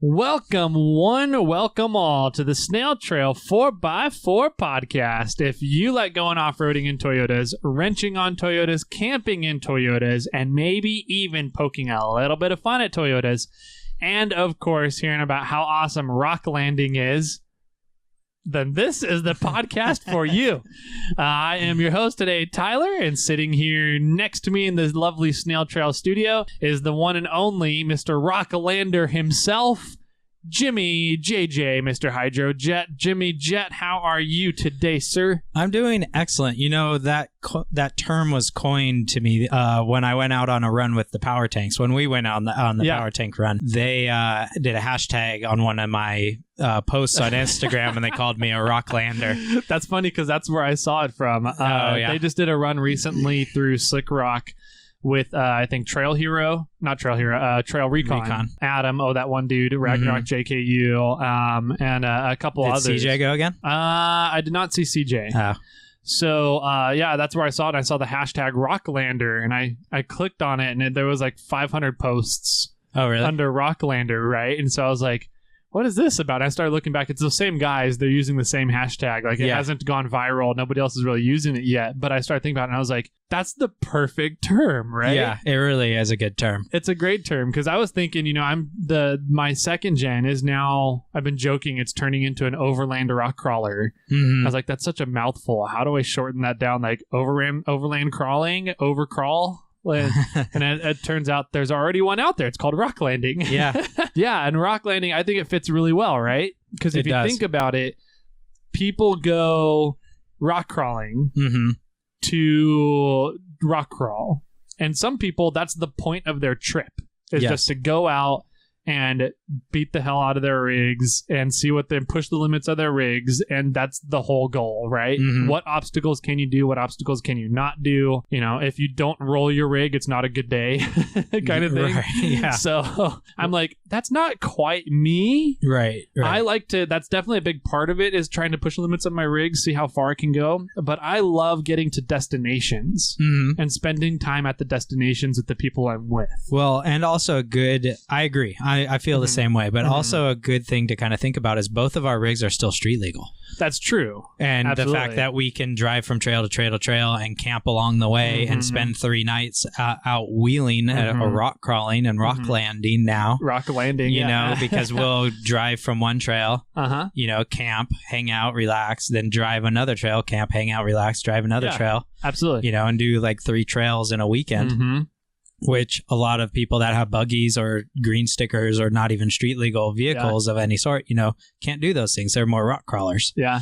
Welcome one, welcome all to the SnailTrail4x4 Podcast. If you like going off-roading in Toyotas, wrenching on Toyotas, camping in Toyotas, and maybe even poking a little bit of fun at Toyotas, and of course hearing about how awesome rock landing is, then this is the podcast for you. I am your host today, Tyler, and sitting here next to me in this lovely Snail Trail studio is the one and only Mr. Rockcrawler himself, Jimmy JJ, Mr. Hydro Jet. Jimmy Jet, how are you today, sir? I'm doing excellent. You know, that term was coined to me when I went out on a run with the power tanks. When we went on the power tank run, they did a hashtag on one of my posts on Instagram, and they called me a Rockcrawler. That's funny because that's where I saw it from. They just did a run recently through Slick Rock with, I think, Trail Recon. Adam, that one dude, Ragnarok JKU, and a couple others. Did CJ go again? I did not see CJ. Oh. So, that's where I saw it. I saw the hashtag Rockcrawler, and I clicked on it, and there was like 500 posts under Rockcrawler, right? And so I was like, what is this about? And I started looking back. It's the same guys. They're using the same hashtag. Like, it hasn't gone viral. Nobody else is really using it yet. But I started thinking about it, and I was like, that's the perfect term, right? Yeah, it really is a good term. It's a great term, because I was thinking, my second gen is now, I've been joking, it's turning into an overland Rockcrawler. I was like, that's such a mouthful. How do I shorten that down? Like, overland crawling, overcrawl? And it turns out there's already one out there. It's called rock landing. Yeah. Yeah, and rock landing, I think it fits really well, right? Because if you think about it, people go rock crawling to rock crawl. And some people, that's the point of their trip, is just to go out and beat the hell out of their rigs and see what they push the limits of their rigs, and that's the whole goal, right? What obstacles can you do? What obstacles can you not do? If you don't roll your rig, it's not a good day, kind of thing. Right, yeah. So I'm like, that's not quite me. Right. I like to. That's definitely a big part of it, is trying to push the limits of my rigs, see how far I can go. But I love getting to destinations and spending time at the destinations with the people I'm with. Well, and also I agree. I feel the same way, but also a good thing to kind of think about is both of our rigs are still street legal. That's true. And the fact that we can drive from trail to trail to trail and camp along the way and spend 3 nights out wheeling or rock crawling and rock landing now. Rock landing, because we'll drive from one trail, camp, hang out, relax, then drive another trail, camp, hang out, relax, drive another trail. Absolutely. And do like 3 trails in a weekend. Which a lot of people that have buggies or green stickers or not even street legal vehicles of any sort, can't do those things. They're more rock crawlers. Yeah.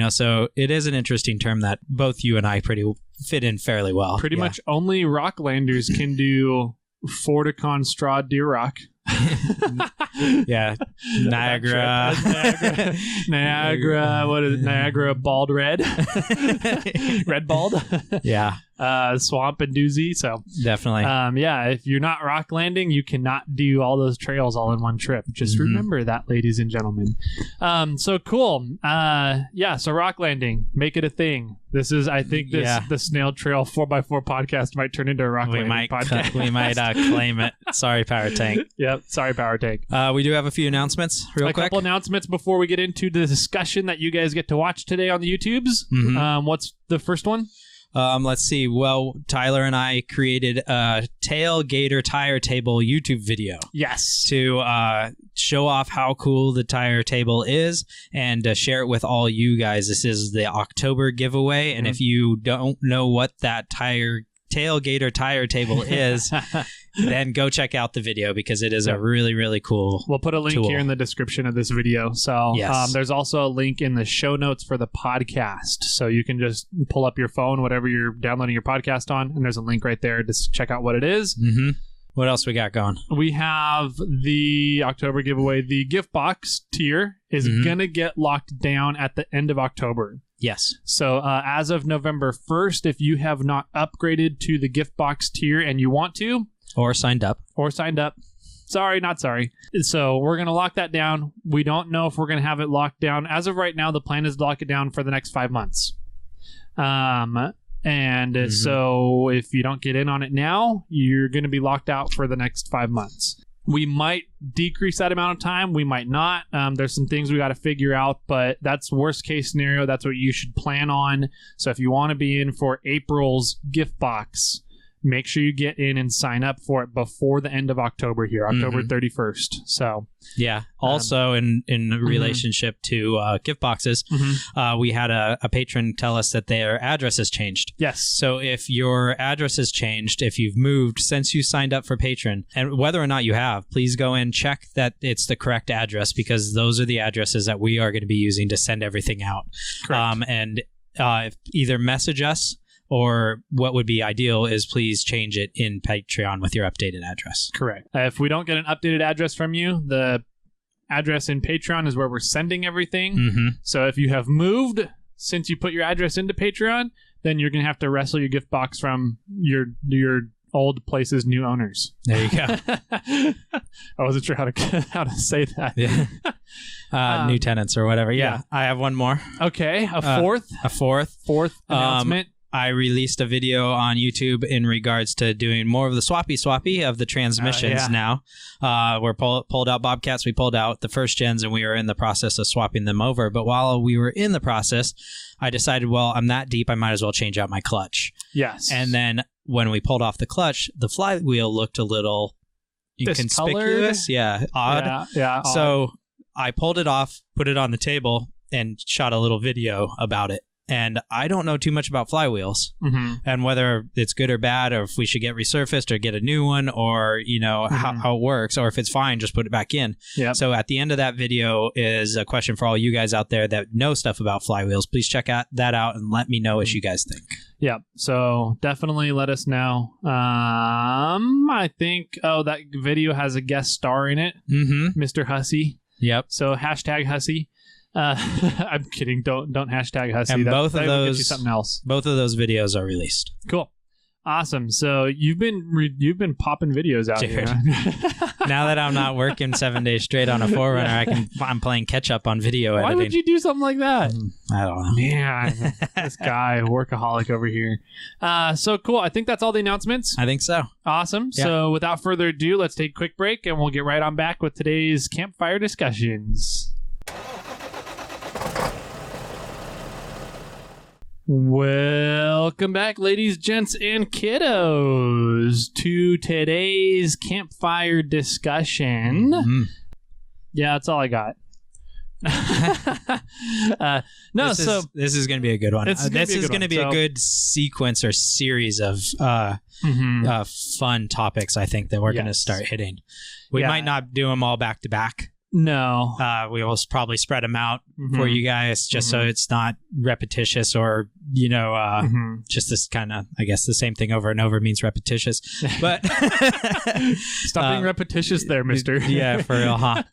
So it is an interesting term that both you and I pretty fit in fairly well. Pretty much only Rocklanders can do Forticon Straw Deer Rock. Niagara. What is it? Niagara Bald Red. Red Bald. Swamp and Doozy. So definitely. If you're not rock landing, you cannot do all those trails all in one trip. Just remember that, ladies and gentlemen. So cool. So rock landing, make it a thing. This is, I think, the Snail Trail 4x4 podcast might turn into a rock landing podcast. We might claim it. Sorry, Power Tank. Yep. Sorry, Power Tank. We do have a few announcements real quick. A couple announcements before we get into the discussion that you guys get to watch today on the YouTubes. What's the first one? Let's see. Well, Tyler and I created a tailgater tire table YouTube video. Yes. To show off how cool the tire table is and share it with all you guys. This is the October giveaway. And if you don't know what that tailgater tire table is, then go check out the video, because it is a really, really cool We'll put a link tool here in the description of this video. So there's also a link in the show notes for the podcast. So you can just pull up your phone, whatever you're downloading your podcast on, and there's a link right there to check out what it is. What else we got going? We have the October giveaway. The gift box tier is going to get locked down at the end of October. Yes. So as of November 1st, if you have not upgraded to the gift box tier and you want to, or signed up. Sorry, not sorry. So we're going to lock that down. We don't know if we're going to have it locked down. As of right now, the plan is to lock it down for the next 5 months. So if you don't get in on it now, you're going to be locked out for the next 5 months. We might decrease that amount of time. We might not. There's some things we got to figure out, but that's worst case scenario. That's what you should plan on. So if you want to be in for April's gift box, make sure you get in and sign up for it before the end of October here, October 31st. So yeah. Also, in relationship to gift boxes, we had a patron tell us that their address has changed. Yes. So if your address has changed, if you've moved since you signed up for patron, and whether or not you have, please go and check that it's the correct address, because those are the addresses that we are going to be using to send everything out. Correct. And either message us, or what would be ideal is please change it in Patreon with your updated address. Correct. If we don't get an updated address from you, the address in Patreon is where we're sending everything. So if you have moved since you put your address into Patreon, then you're going to have to wrestle your gift box from your old place's new owners. There you go. I wasn't sure how to say that. Yeah. New tenants or whatever. Yeah. I have one more. Okay. A fourth announcement. I released a video on YouTube in regards to doing more of the swappy of the transmissions now. We're pulled out Bobcats. We pulled out the first gens, and we were in the process of swapping them over. But while we were in the process, I decided, well, I'm that deep, I might as well change out my clutch. Yes. And then when we pulled off the clutch, the flywheel looked a little inconspicuous. Yeah, odd. Yeah. So I pulled it off, put it on the table, and shot a little video about it. And I don't know too much about flywheels and whether it's good or bad, or if we should get resurfaced or get a new one, or, how it works, or if it's fine, just put it back in. Yep. So at the end of that video is a question for all you guys out there that know stuff about flywheels. Please check that out and let me know what you guys think. Yeah. So definitely let us know. I think, that video has a guest star in it, Mr. Hussey. Yep. So #Hussey. I'm kidding. Don't hashtag Hussey. And that both of those, get you something else. Both of those videos are released. Cool, awesome. So you've been popping videos out here. Huh? Now that I'm not working 7 days straight on a 4Runner, I'm playing catch up on video editing. Why would you do something like that? I don't know. Man, this guy, workaholic over here. So cool. I think that's all the announcements. I think so. Awesome. Yeah. So without further ado, let's take a quick break, and we'll get right on back with today's campfire discussions. Welcome back, ladies, gents, and kiddos, to today's campfire discussion. Yeah, that's all I got. This is going to be a good one. This is going to be a good sequence or series of fun topics, I think, that we're going to start hitting. We might not do them all back to back. No. We will probably spread them out for you guys, just so it's not repetitious, or, just this kind of, I guess the same thing over and over means repetitious. But stop being repetitious there, mister. Yeah, for real, huh?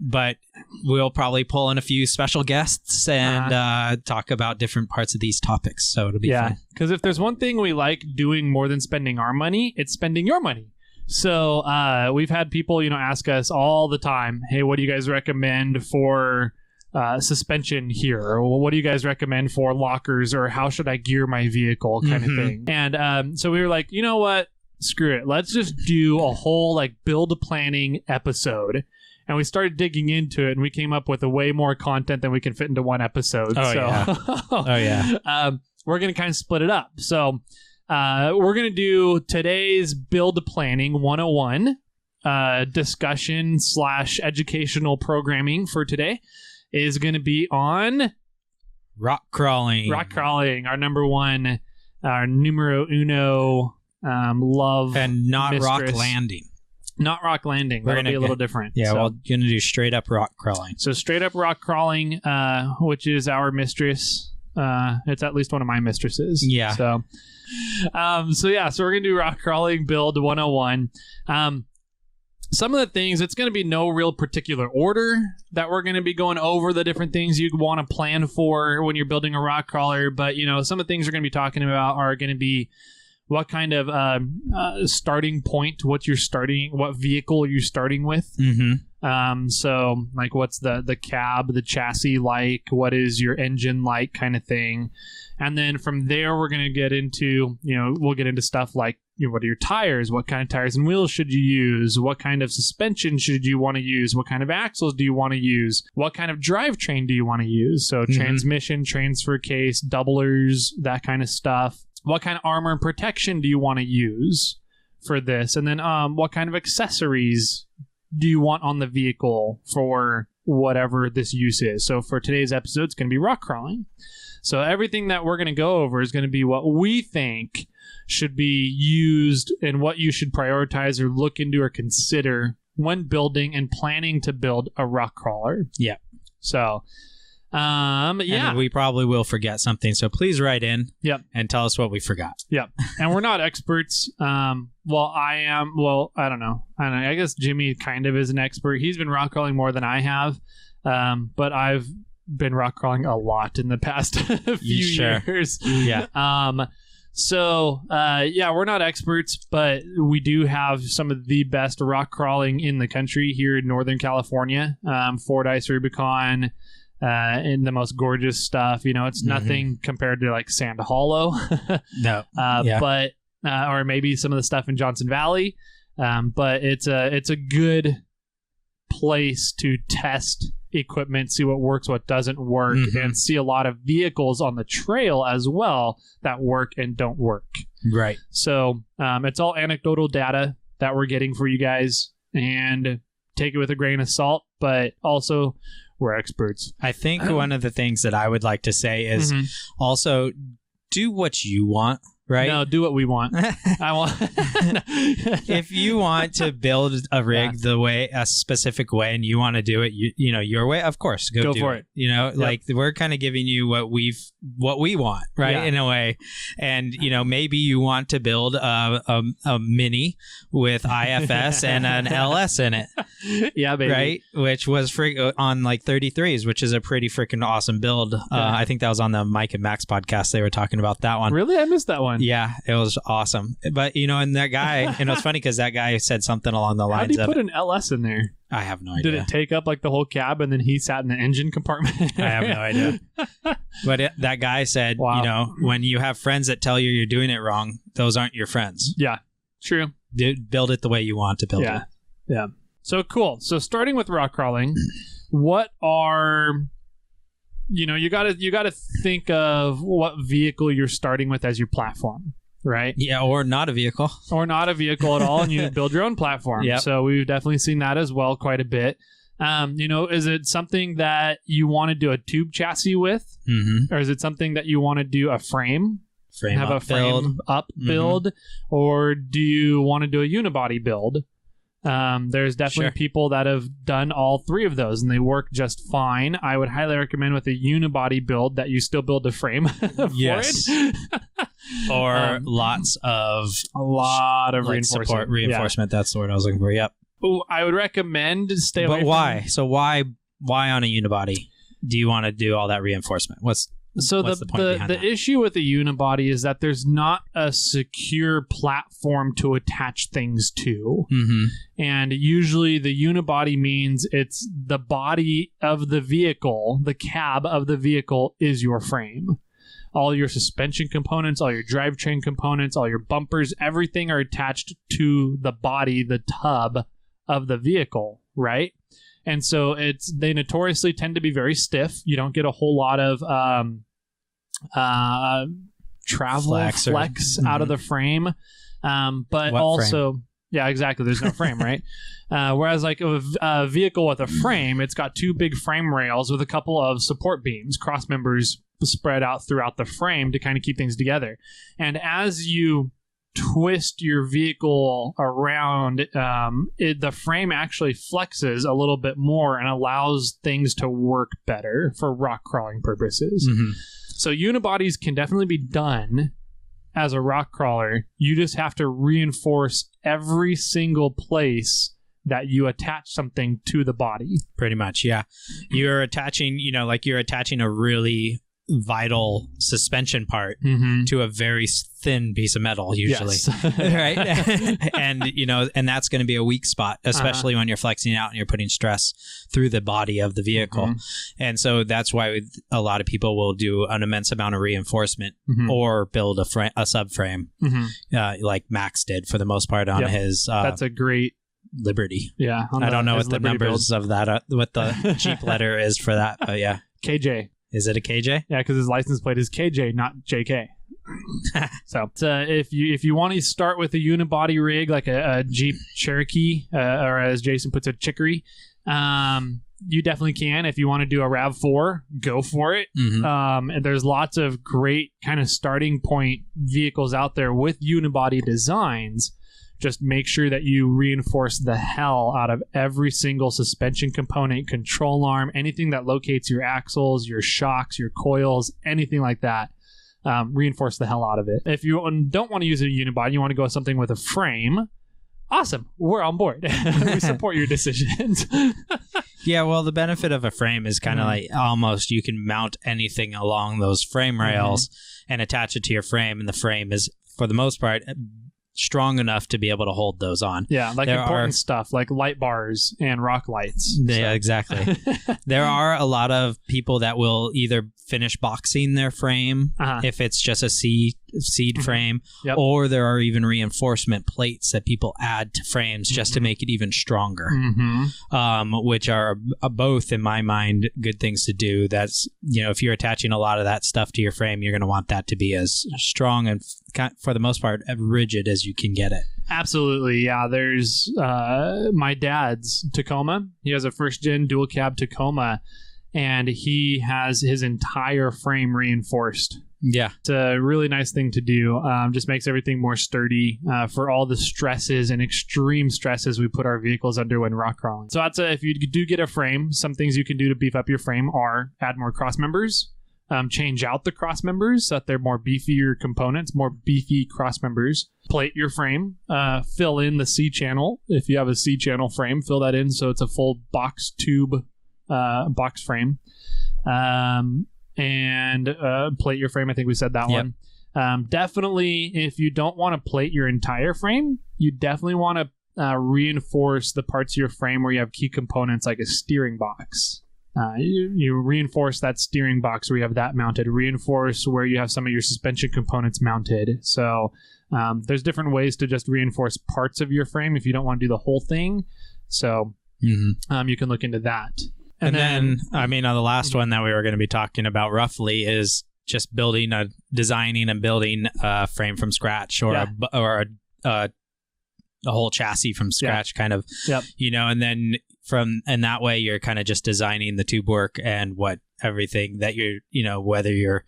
But we'll probably pull in a few special guests and talk about different parts of these topics. So it'll be fun. Because if there's one thing we like doing more than spending our money, it's spending your money. So we've had people, ask us all the time, hey, what do you guys recommend for suspension here? Or what do you guys recommend for lockers? Or how should I gear my vehicle kind of thing? And so we were like, you know what? Screw it. Let's just do a whole build planning episode. And we started digging into it, and we came up with a way more content than we can fit into one episode. We're going to kind of split it up. So we're going to do today's Build Planning 101 discussion / educational programming for today is going to be on rock crawling. Rock crawling, our number one, our numero uno love. And not mistress. rock landing. Not rock landing. We're going to be a little different. Yeah, we're going to do straight up rock crawling. So straight up rock crawling, which is our mistress. It's at least one of my mistresses. Yeah. So we're gonna do rock crawling build 101. Some of the things, it's gonna be no real particular order that we're gonna be going over the different things you'd want to plan for when you're building a rock crawler. But some of the things we're gonna be talking about are gonna be what kind of starting point, what vehicle you're starting with. So what's the cab, the chassis like, what is your engine like, kind of thing. And then from there, we're going to get into, we'll get into stuff like, what are your tires? What kind of tires and wheels should you use? What kind of suspension should you want to use? What kind of axles do you want to use? What kind of drivetrain do you want to use? So transmission, transfer case, doublers, that kind of stuff. What kind of armor and protection do you want to use for this? And then what kind of accessories do you want on the vehicle for whatever this use is? So for today's episode, it's going to be rock crawling. So everything that we're going to go over is going to be what we think should be used and what you should prioritize or look into or consider when building and planning to build a rock crawler. Yeah. So, and we probably will forget something. So please write in and tell us what we forgot. Yep. And we're not experts. Well, I am. Well, I don't know. I guess Jimmy kind of is an expert. He's been rock crawling more than I have. But I've been rock crawling a lot in the past few years. Yeah. So, we're not experts, but we do have some of the best rock crawling in the country here in Northern California. Fordyce, Rubicon, and the most gorgeous stuff. You know, it's nothing compared to like Sand Hollow. No. But, or maybe some of the stuff in Johnson Valley. But it's a good place to test equipment, see what works, what doesn't work, and see a lot of vehicles on the trail as well that work and don't work. Right. So it's all anecdotal data that we're getting for you guys, and take it with a grain of salt, but also we're experts. I think one of the things that I would like to say is also do what you want. Right? No, do what we want. I want. If you want to build a rig a specific way, and you want to do it, you know, your way, of course, go do for it. You know, like we're kind of giving you what we want, right? Yeah. In a way, and you know, maybe you want to build a Mini with IFS and an LS in it. Yeah, baby. Right, which was on like 33s, which is a pretty freaking awesome build. I think that was on the Mike and Max podcast. They were talking about that one. Really, I missed that one. Yeah, it was awesome. But, you know, and that guy, and it was funny because that guy said something along the lines of... How did he put an LS in there? I have no idea. Did it take up like the whole cab and then he sat in the engine compartment? I have no idea. But that guy said, you know, when you have friends that tell you you're doing it wrong, those aren't your friends. Yeah, true. Build it the way you want to build it. Yeah. So cool. So starting with rock crawling, what are... You know, you gotta think of what vehicle you're starting with as your platform, right? Yeah, or not a vehicle. Or not a vehicle at all, and you build your own platform. Yep. So we've definitely seen that as well quite a bit. You know, is it something that you want to do a tube chassis with? Or is it something that you want to do a frame? Have a frame up build? Or do you want to do a unibody build? There's definitely people that have done all three of those and they work just fine. I would highly recommend with a unibody build that you still build a frame for it. Or a lot of reinforcement. That's the word I was looking for. Yep. Ooh, I would recommend stay away. But why? So why on a unibody do you want to do all that reinforcement? What's the issue with the unibody is that there's not a secure platform to attach things to. And usually the unibody means it's the body of the vehicle, the cab of the vehicle is your frame. All your suspension components, all your drivetrain components, all your bumpers, everything are attached to the body, the tub of the vehicle, right? And so they notoriously tend to be very stiff. You don't get a whole lot of flex out of the frame. But also, frame? Yeah, exactly. There's no frame, right? Whereas like a vehicle with a frame, it's got two big frame rails with a couple of support beams, cross members spread out throughout the frame to kind of keep things together. And as you twist your vehicle around, the frame actually flexes a little bit more and allows things to work better for rock crawling purposes. So unibodies can definitely be done as a rock crawler. You just have to reinforce every single place that you attach something to the body. Pretty much, yeah. You're attaching, you're attaching a really vital suspension part to a very thin piece of metal usually. Yes. Right. And that's going to be a weak spot, especially when you're flexing out and you're putting stress through the body of the vehicle. And so that's why a lot of people will do an immense amount of reinforcement or build a subframe like Max did for the most part on his that's a great Liberty. Yeah. I don't know what the numbers of that what the Jeep letter is for that, but yeah. KJ. Is it a KJ? Yeah, because his license plate is KJ, not JK. So if you want to start with a unibody rig like a Jeep Cherokee, or as Jason puts it, Chicory, you definitely can. If you want to do a RAV4, go for it. And there's lots of great kind of starting point vehicles out there with unibody designs. Just make sure that you reinforce the hell out of every single suspension component, control arm, anything that locates your axles, your shocks, your coils, anything like that. Reinforce the hell out of it. If you don't want to use a unibody, you want to go with something with a frame, awesome. We're on board. We support your decisions. Yeah, well, the benefit of a frame is kind of like almost you can mount anything along those frame rails and attach it to your frame, and the frame is, for the most part, strong enough to be able to hold those on. Yeah, like important stuff like light bars and rock lights. Yeah, exactly. There are a lot of people that will either finish boxing their frame if it's just a seed frame, or there are even reinforcement plates that people add to frames just to make it even stronger, which are both, in my mind, good things to do. That's, if you're attaching a lot of that stuff to your frame, you're going to want that to be as strong and, for the most part, as rigid as you can get it. Absolutely, yeah. There's my dad's Tacoma. He has a first-gen dual cab Tacoma, and he has his entire frame reinforced. Yeah. It's a really nice thing to do. Just makes everything more sturdy for all the stresses and extreme stresses we put our vehicles under when rock crawling. So that's if you do get a frame, some things you can do to beef up your frame are add more cross members, change out the cross members so that they're more beefier components, more beefy cross members. Plate your frame, fill in the C channel. If you have a C channel frame, fill that in so it's a full box tube box frame. And plate your frame. I think we said that one. Definitely, if you don't want to plate your entire frame, you definitely want to reinforce the parts of your frame where you have key components like a steering box. You reinforce that steering box where you have that mounted. Reinforce where you have some of your suspension components mounted. So there's different ways to just reinforce parts of your frame if you don't want to do the whole thing. So you can look into that. And then, the last one that we were going to be talking about roughly is just designing and building a frame from scratch, or a whole chassis from scratch, kind of, and then and that way you're kind of just designing the tube work and everything that you're, whether you're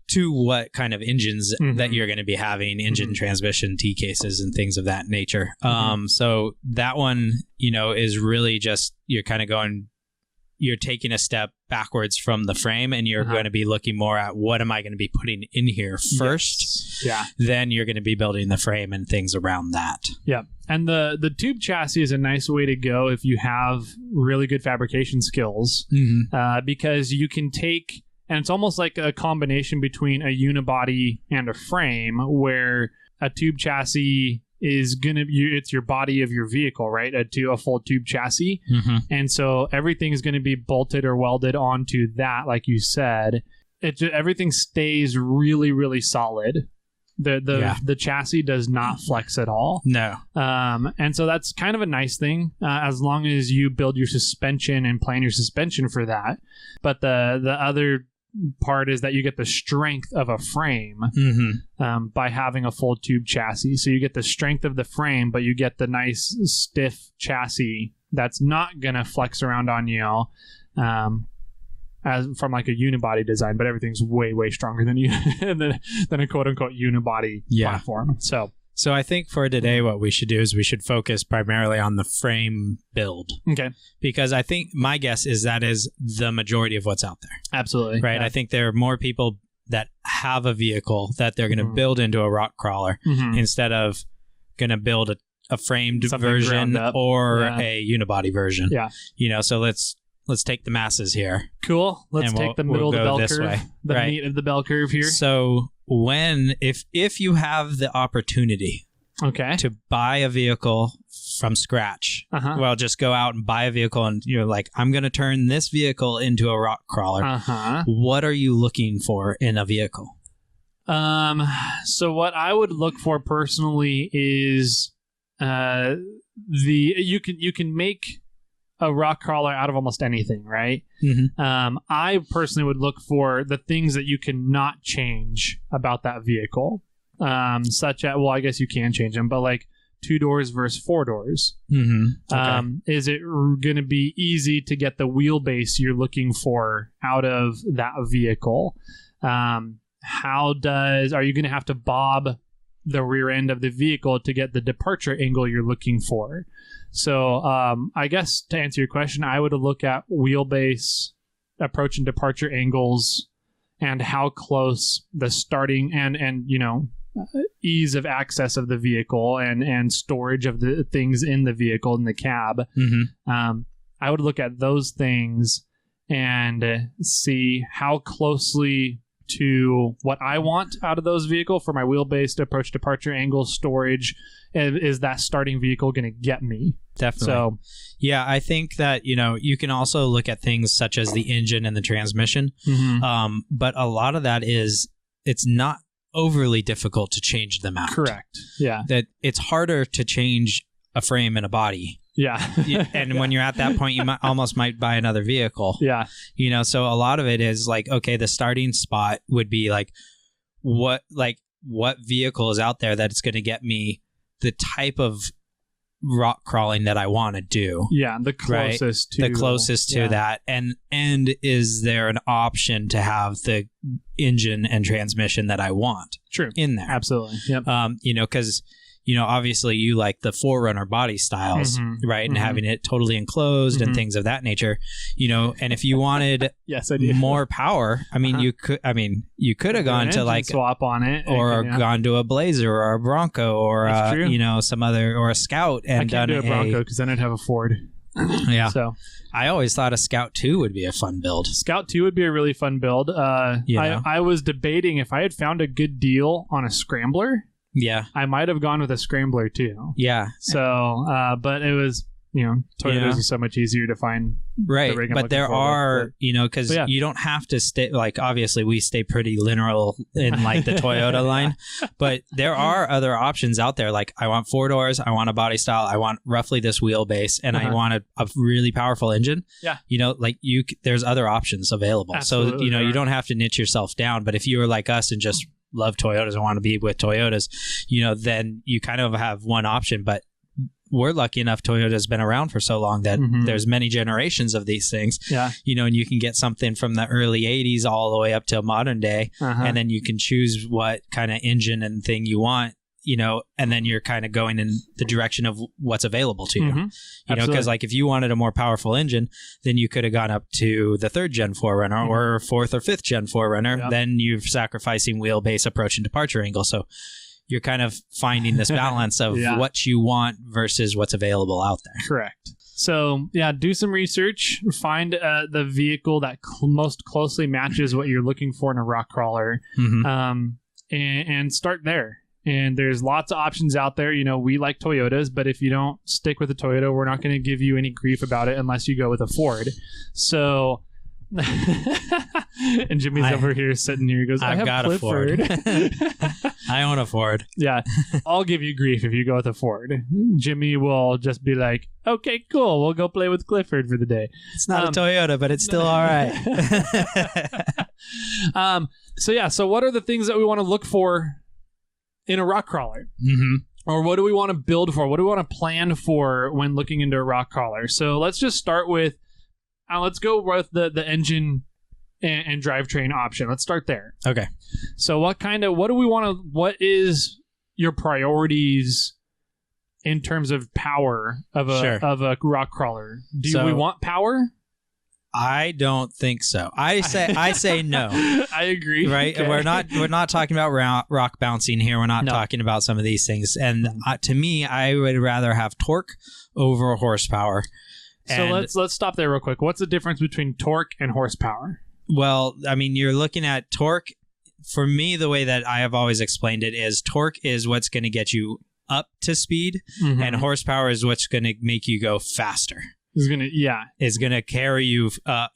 to what kind of engines that you're going to be having, engine, transmission, T cases, and things of that nature. So that one, is really just, you're kind of you're taking a step backwards from the frame, and you're going to be looking more at what am I going to be putting in here first. Then you're going to be building the frame and things around that. Yeah. And the tube chassis is a nice way to go if you have really good fabrication skills, because you can take, and it's almost like a combination between a unibody and a frame, where a tube chassis is it's your body of your vehicle, right? A full tube chassis. And so everything is going to be bolted or welded onto that, like you said. Everything stays really, really solid. The chassis does not flex at all. No. And so that's kind of a nice thing, as long as you build your suspension and plan your suspension for that. But the other part is that you get the strength of a frame by having a full tube chassis. So you get the strength of the frame, but you get the nice stiff chassis that's not gonna flex around on you, as from like a unibody design. But everything's way stronger than than a quote unquote unibody platform. So I think for today, what we should do is we should focus primarily on the frame build. Okay. Because I think my guess is that is the majority of what's out there. Absolutely. Right. Yeah. I think there are more people that have a vehicle that they're going to build into a Rockcrawler instead of going to build a framed version or a unibody version. Yeah. So let's let's take the masses here. Cool. Let's And take the middle of the bell this curve, way. the Right. meat of the bell curve here. So if you have the opportunity Okay. to buy a vehicle from scratch, Uh-huh. well, just go out and buy a vehicle and you're like, I'm going to turn this vehicle into a rock crawler. Uh-huh. What are you looking for in a vehicle? So what I would look for personally is you can make a rock crawler out of almost anything, right? Mm-hmm. I personally would look for the things that you cannot change about that vehicle. Such as, well, I guess you can change them, but like 2 doors versus 4 doors. Mm-hmm. Okay. Is it going to be easy to get the wheelbase you're looking for out of that vehicle? Are you going to have to bob the rear end of the vehicle to get the departure angle you're looking for? So I guess to answer your question, I would look at wheelbase, approach and departure angles, and how close the starting and ease of access of the vehicle and storage of the things in the vehicle in the cab. Mm-hmm. I would look at those things and see how closely to what I want out of those vehicles for my wheelbase, approach departure angle, storage is that starting vehicle going to get me. Definitely. So yeah, I think that you can also look at things such as the engine and the transmission. Mm-hmm. But a lot of that it's not overly difficult to change them out. Correct. Yeah. That it's harder to change a frame and a body. Yeah. And when you're at that point, you might buy another vehicle. Yeah. So a lot of it is like, okay, the starting spot would be like what vehicle is out there that it's going to get me the type of rock crawling that I want to do. Yeah, the closest to that. And is there an option to have the engine and transmission that I want in there? Absolutely. Yep. Because obviously you like the 4Runner body styles, Mm-hmm. right? And Mm-hmm. having it totally enclosed Mm-hmm. and things of that nature, and if you wanted yes, I do. more power, you could have gone to like swap on it or gone to a Blazer or a Bronco or some other or a Scout and I can't do a Bronco because then I'd have a Ford. Yeah. So I always thought a Scout 2 would be a fun build. Scout 2 would be a really fun build. I was debating if I had found a good deal on a Scrambler. Yeah. I might have gone with a Scrambler too. Yeah. So, but it was, Toyotas is so much easier to find. Right. But there are, because you don't have to stay, like, obviously we stay pretty linear in like the Toyota line, but there are other options out there. Like I want 4 doors, I want a body style, I want roughly this wheelbase, and I want a really powerful engine. Yeah. There's other options available. Absolutely, so, you don't have to niche yourself down, but if you were like us and just love Toyotas and want to be with Toyotas, then you kind of have one option. But we're lucky enough, Toyota's been around for so long that there's many generations of these things. Yeah. And you can get something from the early 80s all the way up to modern day. And then you can choose what kind of engine and thing you want, and then you're kind of going in the direction of what's available to you. Because like if you wanted a more powerful engine, then you could have gone up to the 3rd gen 4Runner or 4th or 5th gen 4Runner. Yep. Then you're sacrificing wheelbase, approach, and departure angle. So you're kind of finding this balance of what you want versus what's available out there. Correct. So do some research, find the vehicle that most closely matches what you're looking for in a rock crawler, and start there. And there's lots of options out there. We like Toyotas, but if you don't stick with a Toyota, we're not going to give you any grief about it unless you go with a Ford. So, and Jimmy's over here sitting here. He goes, I've got Clifford. a Ford. I own a Ford. Yeah. I'll give you grief if you go with a Ford. Jimmy will just be like, okay, cool. We'll go play with Clifford for the day. It's not a Toyota, but it's still all right. So what are the things that we want to look for in a rock crawler? Or what do we want to build for? What do we want to plan for when looking into a rock crawler? So let's just start with, let's go with the engine and drivetrain option. Let's start there. Okay. So what is your priorities in terms of power of a rock crawler? Do we want power? I don't think so. I say no. I agree. Right? Okay. We're not talking about rock bouncing here. We're not talking about some of these things. And to me, I would rather have torque over horsepower. So let's stop there real quick. What's the difference between torque and horsepower? Well, I mean, you're looking at torque. For me, the way that I have always explained it is torque is what's going to get you up to speed, and horsepower is what's going to make you go faster. Is going to carry you, up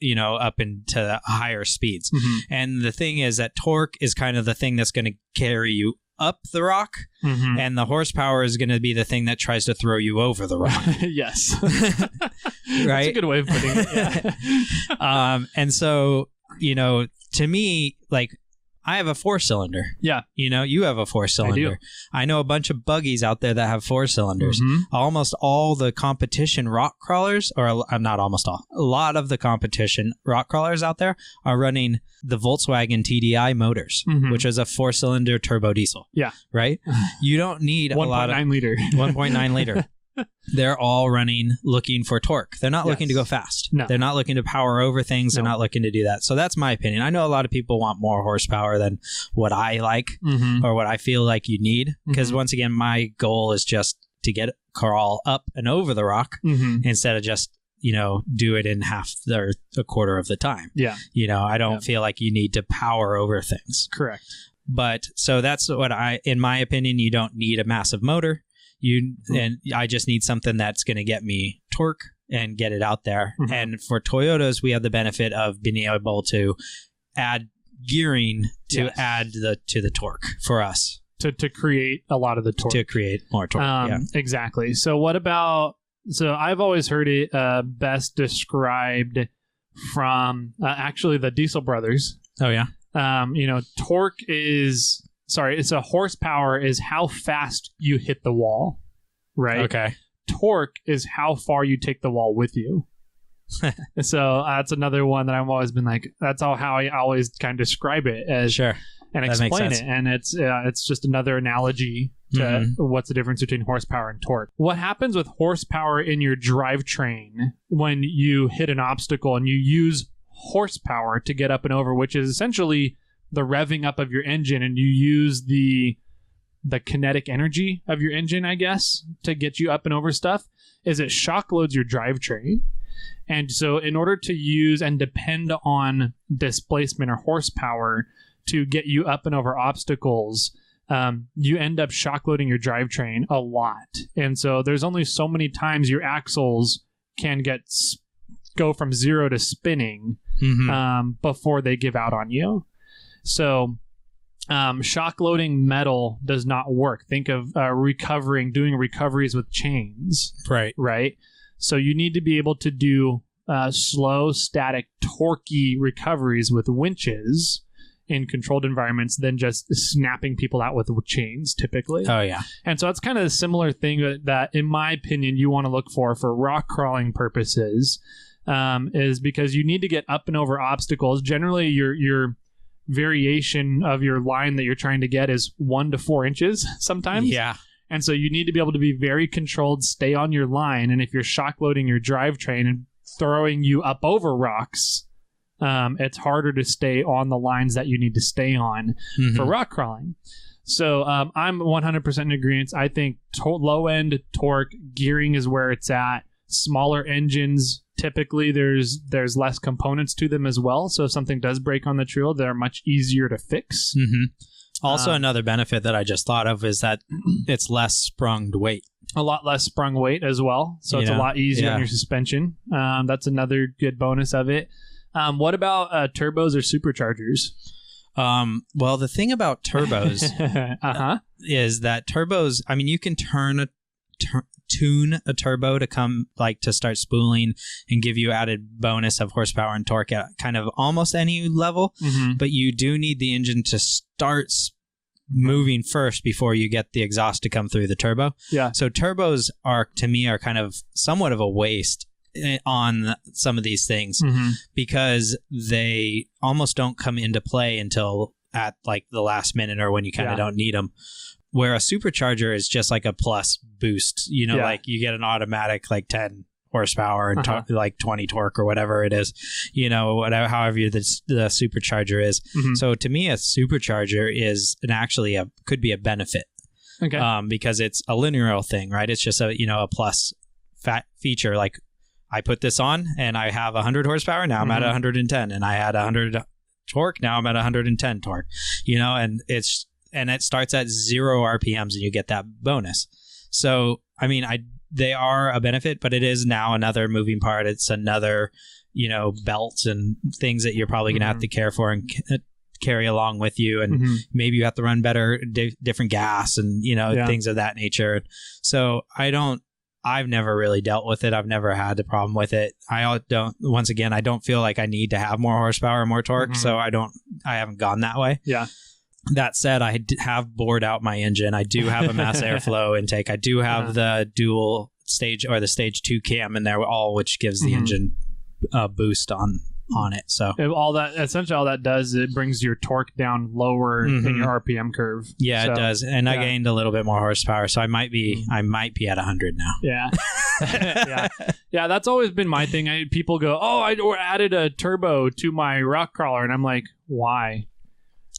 into higher speeds. And the thing is that torque is kind of the thing that's going to carry you up the rock, and the horsepower is going to be the thing that tries to throw you over the rock. Yes. Right? That's a good way of putting it. Yeah. And so, to me, like, I have a 4-cylinder. Yeah. You have a 4-cylinder. I know a bunch of buggies out there that have 4-cylinders. Almost all the competition rock crawlers, or not almost all, a lot of the competition rock crawlers out there are running the Volkswagen TDI motors, which is a 4-cylinder turbo diesel. Yeah. Right? You don't need a lot of 1.9 liter. 1.9 liter. They're all looking for torque. They're not looking to go fast. No. They're not looking to power over things. They're not looking to do that. So that's my opinion. I know a lot of people want more horsepower than what I like or what I feel like you need. Because once again, my goal is just to get crawl up and over the rock instead of just, do it in half or a quarter of the time. Yeah. I don't feel like you need to power over things. Correct. But so that's what in my opinion, you don't need a massive motor. And I just need something that's going to get me torque and get it out there. And for Toyotas, we have the benefit of being able to add gearing to add to the torque for us. To create a lot of the torque. To create more torque. Exactly. So I've always heard it best described from actually the Diesel brothers. Oh, yeah. Torque it's a horsepower is how fast you hit the wall, right? Okay. Torque is how far you take the wall with you. So that's another one that I've always been like, that's how I always kind of describe it as. Sure. And explain it. And it's just another analogy to what's the difference between horsepower and torque. What happens with horsepower in your drivetrain when you hit an obstacle and you use horsepower to get up and over, which is essentially the revving up of your engine, and you use the kinetic energy of your engine, I guess, to get you up and over stuff, is it shock loads your drivetrain. And so in order to use and depend on displacement or horsepower to get you up and over obstacles, you end up shock loading your drivetrain a lot. And so there's only so many times your axles can go from zero to spinning before they give out on you. So shock loading metal does not work. Think of doing recoveries with chains. Right. So you need to be able to do slow, static, torquey recoveries with winches in controlled environments than just snapping people out with chains typically. Oh, yeah. And so it's kind of a similar thing that, in my opinion, you want to look for rock crawling purposes, is because you need to get up and over obstacles. Generally, your variation of your line that you're trying to get is 1 to 4 inches sometimes. Yeah. And so you need to be able to be very controlled, stay on your line. And if you're shock loading your drivetrain and throwing you up over rocks, it's harder to stay on the lines that you need to stay on for rock crawling. So I'm 100% in agreement. I think low end torque gearing is where it's at. Smaller engines, typically there's less components to them as well. So if something does break on the trail, they're much easier to fix. Also, another benefit that I just thought of is that it's less sprung weight. A lot less sprung weight as well. So it's a lot easier on your suspension. That's another good bonus of it. What about turbos or superchargers? Well, the thing about turbos is that turbos, I mean, you can tune a turbo to to start spooling and give you added bonus of horsepower and torque at kind of almost any level, but you do need the engine to start moving first before you get the exhaust to come through the turbo. Yeah. So turbos to me are kind of somewhat of a waste on some of these things because they almost don't come into play until at like the last minute or when you kind of don't need them. Where a supercharger is just like a plus boost, like you get an automatic like 10 horsepower and like 20 torque or whatever it is, however the supercharger is. So to me, a supercharger is could be a benefit. Okay. Because it's a linear thing, right? It's just a plus feature. Like I put this on and I have 100 horsepower. Now I'm at 110, and I had 100 torque. Now I'm at 110 torque, and it starts at 0 RPMs and you get that bonus. So, I mean, they are a benefit, but it is now another moving part. It's another, belts and things that you're probably going to have to care for and carry along with you. And maybe you have to run better, different gas and, things of that nature. So I've never really dealt with it. I've never had a problem with it. I don't feel like I need to have more horsepower or more torque. So I haven't gone that way. Yeah. That said, I have bored out my engine. I do have a mass airflow intake. I do have the dual stage or the stage 2 cam in there, which gives the engine a boost on it. So all that does, it brings your torque down lower in your RPM curve. Yeah, so, it does. And I gained a little bit more horsepower, so I might be at 100 now. Yeah. Yeah, that's always been my thing. People go, "Oh, I added a turbo to my Rockcrawler," and I'm like, "Why?"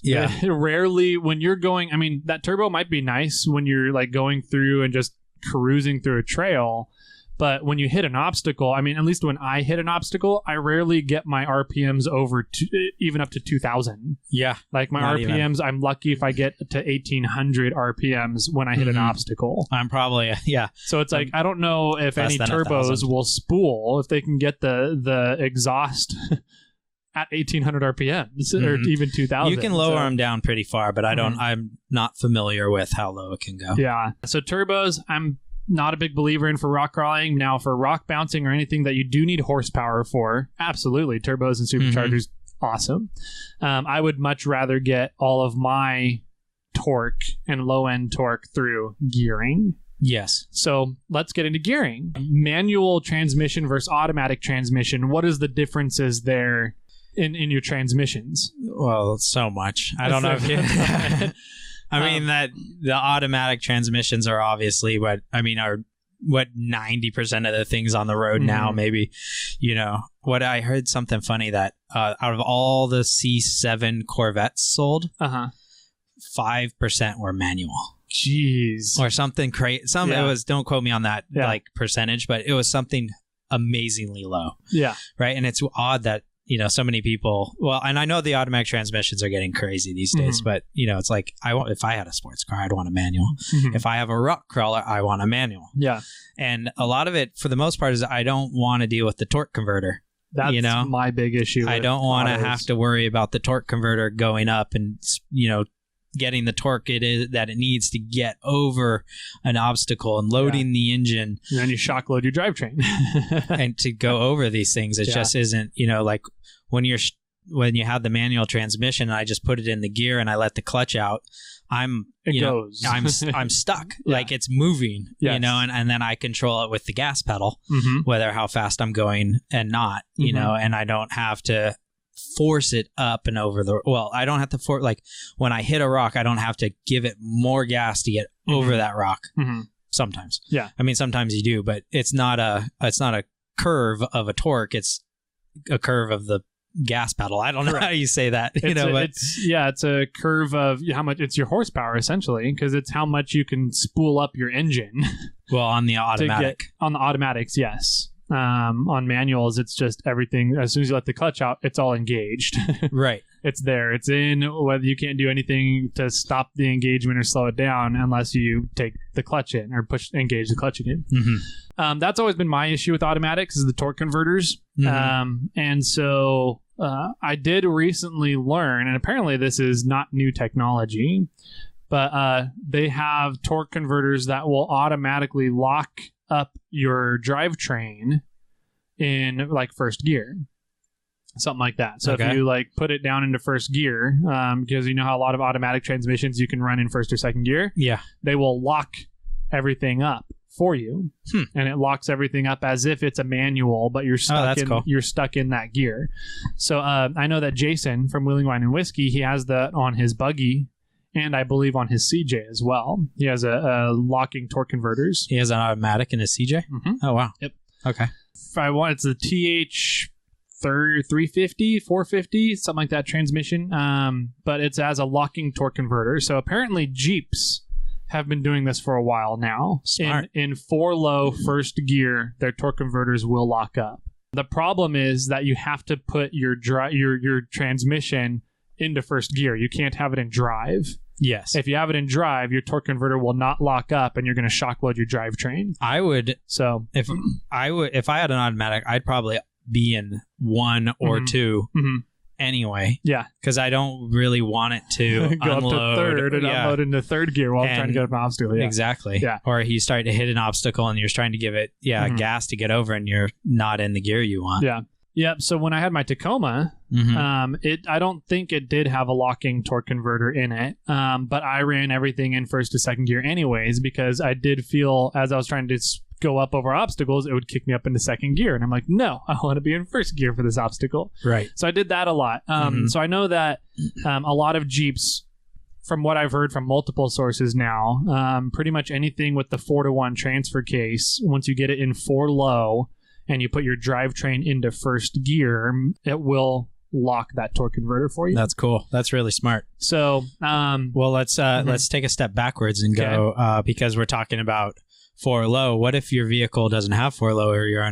Yeah. Rarely when you're going, I mean, that turbo might be nice when you're like going through and just cruising through a trail. But when you hit an obstacle, I mean, at least when I hit an obstacle, I rarely get my RPMs over even up to 2,000. Yeah. Like my RPMs, I'm lucky if I get to 1,800 RPMs when I hit an obstacle. I'm probably, So it's like, I don't know if any turbos will spool if they can get the exhaust at 1,800 RPMs or even 2,000. You can lower them down pretty far, but I'm not familiar with how low it can go. Yeah. So turbos, I'm not a big believer in for rock crawling. Now for rock bouncing or anything that you do need horsepower for, absolutely. Turbos and superchargers, awesome. I would much rather get all of my torque and low end torque through gearing. Yes. So let's get into gearing. Manual transmission versus automatic transmission. What is the differences there in your transmissions? Well, so much. I don't know if you... I mean, that the automatic transmissions are obviously are what 90% of the things on the road now. Maybe, what I heard something funny that out of all the C7 Corvettes sold, 5% were manual. Jeez. Or something crazy. It was, don't quote me on that like percentage, but it was something amazingly low. Yeah. Right. And it's odd that, so many people, and I know the automatic transmissions are getting crazy these days, but it's like, if I had a sports car, I'd want a manual. If I have a Rockcrawler, I want a manual. Yeah. And a lot of it, for the most part, is I don't want to deal with the torque converter. That's my big issue. I don't want to have to worry about the torque converter going up and, getting the torque that it needs to get over an obstacle and loading the engine. And then you shock load your drivetrain. And to go over these things, it just isn't, like when you have the manual transmission and I just put it in the gear and I let the clutch out, I'm stuck. Like it's moving, and then I control it with the gas pedal, whether how fast I'm going and not, and I don't have to force it up and over I don't have to force, like when I hit a rock, I don't have to give it more gas to get over that rock. Sometimes. Yeah. I mean, sometimes you do, but it's not a curve of a torque. It's a curve of the gas pedal. I don't know how you say that, it's a curve of how much it's your horsepower essentially, because it's how much you can spool up your engine. Well, on the automatic. On the automatics, yes. On manuals, it's just everything. As soon as you let the clutch out, it's all engaged. Right. It's there. It's in. Whether you can't do anything to stop the engagement or slow it down unless you take the clutch in or engage the clutch again. That's always been my issue with automatics is the torque converters. And so I did recently learn, and apparently this is not new technology, but they have torque converters that will automatically lock up your drivetrain in like first gear, something like that. So if you like put it down into first gear, because you know how a lot of automatic transmissions you can run in first or second gear, they will lock everything up for you, and it locks everything up as if it's a manual, but you're stuck you're stuck in that gear. So I know that Jason from Wheeling Wine and Whiskey, he has that on his buggy. And I believe on his CJ as well. He has a locking torque converters. He has an automatic in his CJ? Oh, wow. Yep. Okay. If I want, it's the TH 350, 450, something like that transmission. But it's as a locking torque converter. So apparently Jeeps have been doing this for a while now. Smart. In 4-low first gear, their torque converters will lock up. The problem is that you have to put your transmission into first gear. You can't have it in drive. Yes. If you have it in drive, your torque converter will not lock up, and you're going to shock load your drivetrain. I would. So if I had an automatic, I'd probably be in 1 or 2 anyway. Yeah, because I don't really want it to go unload, up to third and unload into third gear while trying to get up an obstacle. Yeah. Exactly. Yeah. Or you start to hit an obstacle and you're trying to give it gas to get over, and you're not in the gear you want. Yeah. Yep. So when I had my Tacoma, I don't think it did have a locking torque converter in it, but I ran everything in first to second gear anyways, because I did feel as I was trying to go up over obstacles, it would kick me up into second gear, and I'm like, no, I want to be in first gear for this obstacle. Right. So I did that a lot. So I know that a lot of Jeeps, from what I've heard from multiple sources now, pretty much anything with the 4-to-1 transfer case, once you get it in 4-low and you put your drivetrain into first gear, it will lock that torque converter for you. That's cool. That's really smart. So, well, let's take a step backwards and go because we're talking about 4-low. What if your vehicle doesn't have 4-low, or you're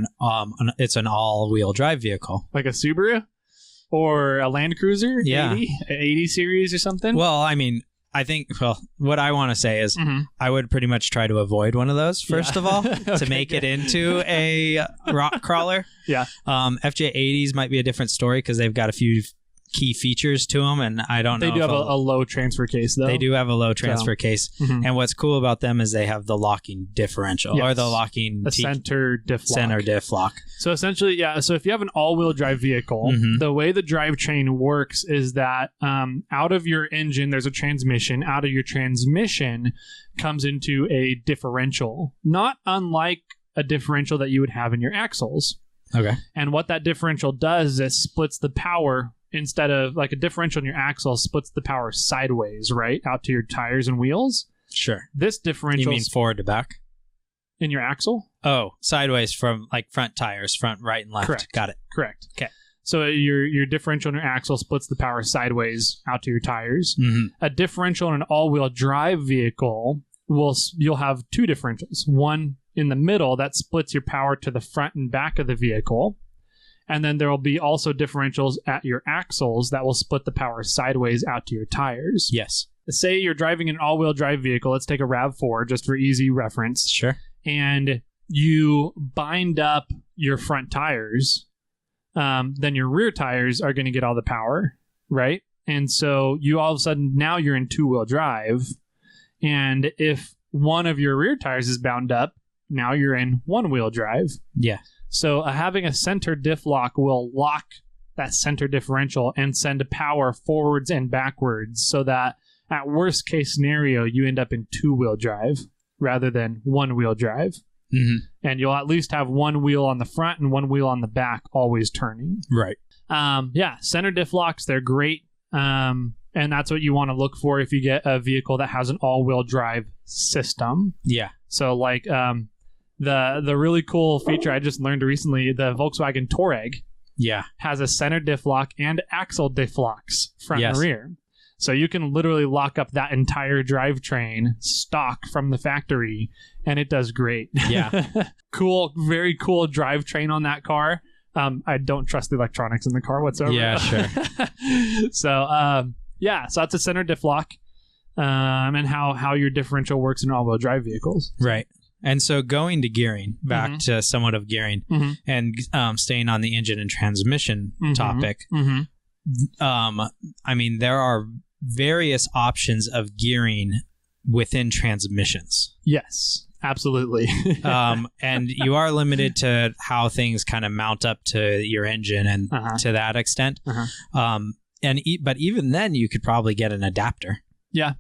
it's an all-wheel drive vehicle, like a Subaru or a Land Cruiser, 80 series or something? Well, I mean, what I want to say is I would pretty much try to avoid one of those, first of all, to make it into a Rockcrawler. Yeah. FJ80s might be a different story because they've got a few key features to them, and I don't know. They do have a low transfer case, though. They do have a low transfer case, and what's cool about them is they have the locking differential, or the locking center diff lock. So essentially, so if you have an all-wheel drive vehicle, the way the drivetrain works is that out of your engine, there's a transmission. Out of your transmission comes into a differential, not unlike a differential that you would have in your axles. Okay. And what that differential does is it splits the power. Instead of like a differential in your axle splits the power sideways, right, out to your tires and wheels. Sure. This differential. You mean forward to back? In your axle? Oh, sideways from like front tires, front, right, and left. Correct. Got it. Correct. Okay. So your differential in your axle splits the power sideways out to your tires. A differential in an all-wheel drive vehicle you'll have two differentials. One in the middle that splits your power to the front and back of the vehicle. And then there will be also differentials at your axles that will split the power sideways out to your tires. Yes. Say you're driving an all-wheel drive vehicle. Let's take a RAV4 just for easy reference. Sure. And you bind up your front tires, then your rear tires are going to get all the power, right? And so you all of a sudden, now you're in two-wheel drive. And if one of your rear tires is bound up, now you're in one-wheel drive. Yeah. So having a center diff lock will lock that center differential and send power forwards and backwards, so that at worst case scenario, you end up in two-wheel drive rather than one-wheel drive. And you'll at least have one wheel on the front and one wheel on the back always turning. Right. Center diff locks, they're great. And that's what you want to look for if you get a vehicle that has an all-wheel drive system. Yeah. So like... The really cool feature I just learned recently, the Volkswagen Touareg has a center diff lock and axle diff locks front and rear. So you can literally lock up that entire drivetrain stock from the factory, and it does great. Yeah. Cool, very cool drivetrain on that car. I don't trust the electronics in the car whatsoever. Yeah, sure. So that's a center diff lock, and how your differential works in all-wheel drive vehicles. Right. And so going to gearing, back to somewhat of gearing, and staying on the engine and transmission topic, I mean, there are various options of gearing within transmissions. Yes, absolutely. And you are limited to how things kind of mount up to your engine and to that extent. But even then, you could probably get an adapter. Yeah.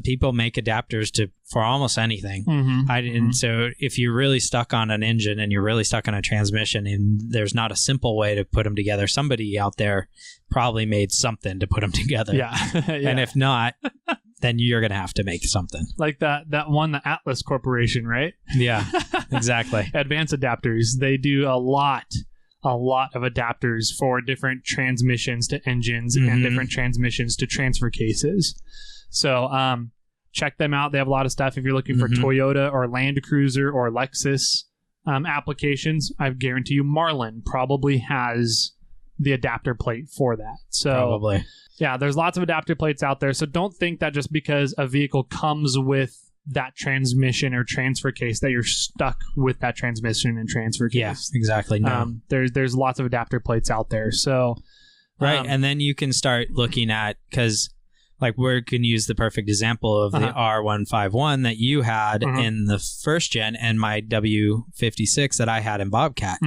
People make adapters for almost anything. So if you're really stuck on an engine and you're really stuck on a transmission and there's not a simple way to put them together, somebody out there probably made something to put them together. Yeah. And if not, then you're going to have to make something. Like that one, the Atlas Corporation, right? Yeah, exactly. Advanced Adapters. They do a lot of adapters for different transmissions to engines and different transmissions to transfer cases. So check them out. They have a lot of stuff. If you're looking for Toyota or Land Cruiser or Lexus applications, I guarantee you Marlin probably has the adapter plate for that. So Probably. Yeah, there's lots of adapter plates out there. So don't think that just because a vehicle comes with that transmission or transfer case that you're stuck with that transmission and transfer case. Yeah, exactly. No. There's lots of adapter plates out there. So right, and then you can start looking at, because like we can use the perfect example of the R151 that you had in the first gen and my W56 that I had in Bobcat,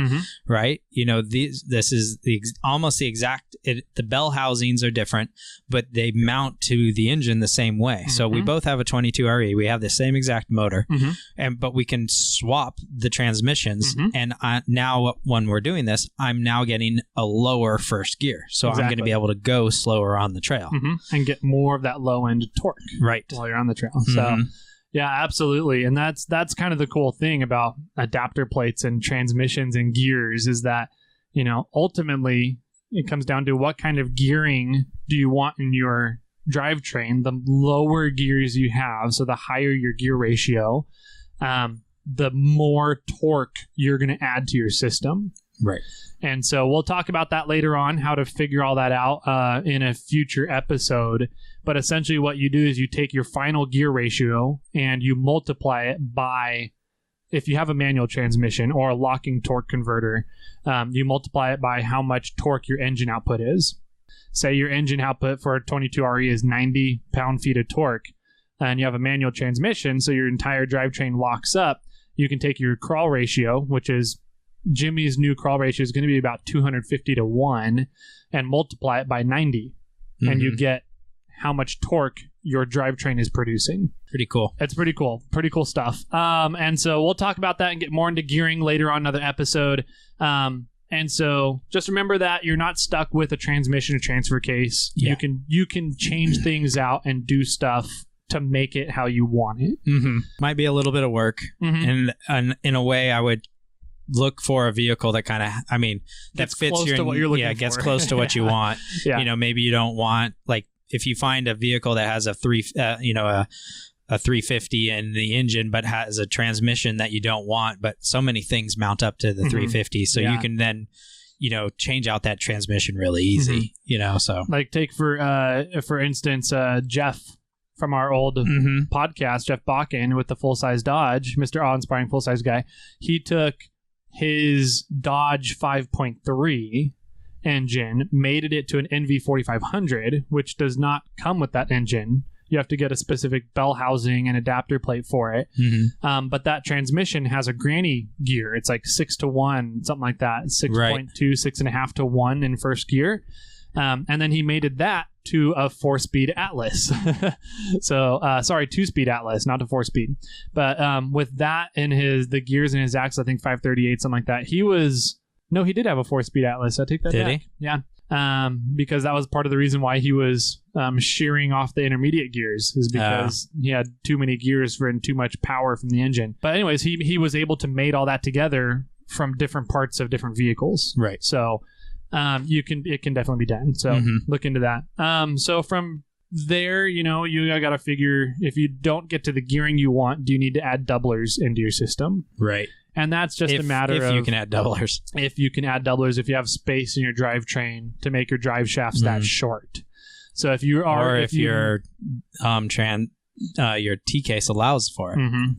right? You know, this is almost the exact, the bell housings are different, but they mount to the engine the same way. So we both have a 22RE. We have the same exact motor, but we can swap the transmissions. And now when we're doing this, I'm now getting a lower first gear. So I'm going to be able to go slower on the trail. And get more of that low end torque while you're on the trail. So yeah, absolutely. And that's kind of the cool thing about adapter plates and transmissions and gears is that, you know, ultimately it comes down to what kind of gearing do you want in your drivetrain. The lower gears you have, so the higher your gear ratio, the more torque you're going to add to your system. Right. And so we'll talk about that later on, how to figure all that out in a future episode. But essentially what you do is you take your final gear ratio and you multiply it by, if you have a manual transmission or a locking torque converter, you multiply it by how much torque your engine output is. Say your engine output for a 22RE is 90 pound-feet of torque, and you have a manual transmission, so your entire drivetrain locks up. You can take your crawl ratio, which is Jimmy's new crawl ratio is going to be about 250 to 1, and multiply it by 90. And you get how much torque your drivetrain is producing. Pretty cool. It's pretty cool. Pretty cool stuff. And so we'll talk about that and get more into gearing later on another episode. And so just remember that you're not stuck with a transmission or transfer case. Yeah. You can change things out and do stuff to make it how you want it. Might be a little bit of work. And in a way, I would look for a vehicle that kind of, I mean, that gets fits close your, to what you're looking for. Gets close to what you want. You know, maybe you don't want, like, if you find a vehicle that has a 350 in the engine, but has a transmission that you don't want, but so many things mount up to the 350, so you can then, you know, change out that transmission really easy. You know, so like take for instance, Jeff from our old podcast, Jeff Bakken with the full size Dodge, Mr. Awe-inspiring full size guy. He took his Dodge 5.3 engine, mated it to an NV4500, which does not come with that engine. You have to get a specific bell housing and adapter plate for it. But that transmission has a granny gear. It's like 6 to 1, something like that. 6.2, 6.5 to 1 in first gear. And then he mated that to a 4-speed Atlas. So, sorry, 2-speed Atlas, not a 4-speed. But with that and the gears in his axle, I think 538, something like that. He did have a 4-speed Atlas. I take that back. Did he? Yeah. Because that was part of the reason why he was shearing off the intermediate gears, is because he had too many gears and too much power from the engine. But anyways, he was able to mate all that together from different parts of different vehicles. Right. So it can definitely be done. So look into that. So from there, you know, you got to figure, if you don't get to the gearing you want, do you need to add doublers into your system? Right. And that's just a matter of... If you can add doublers. If you can add doublers, if you have space in your drivetrain to make your drive shafts that short. So if you are... Or if your T-case allows for it.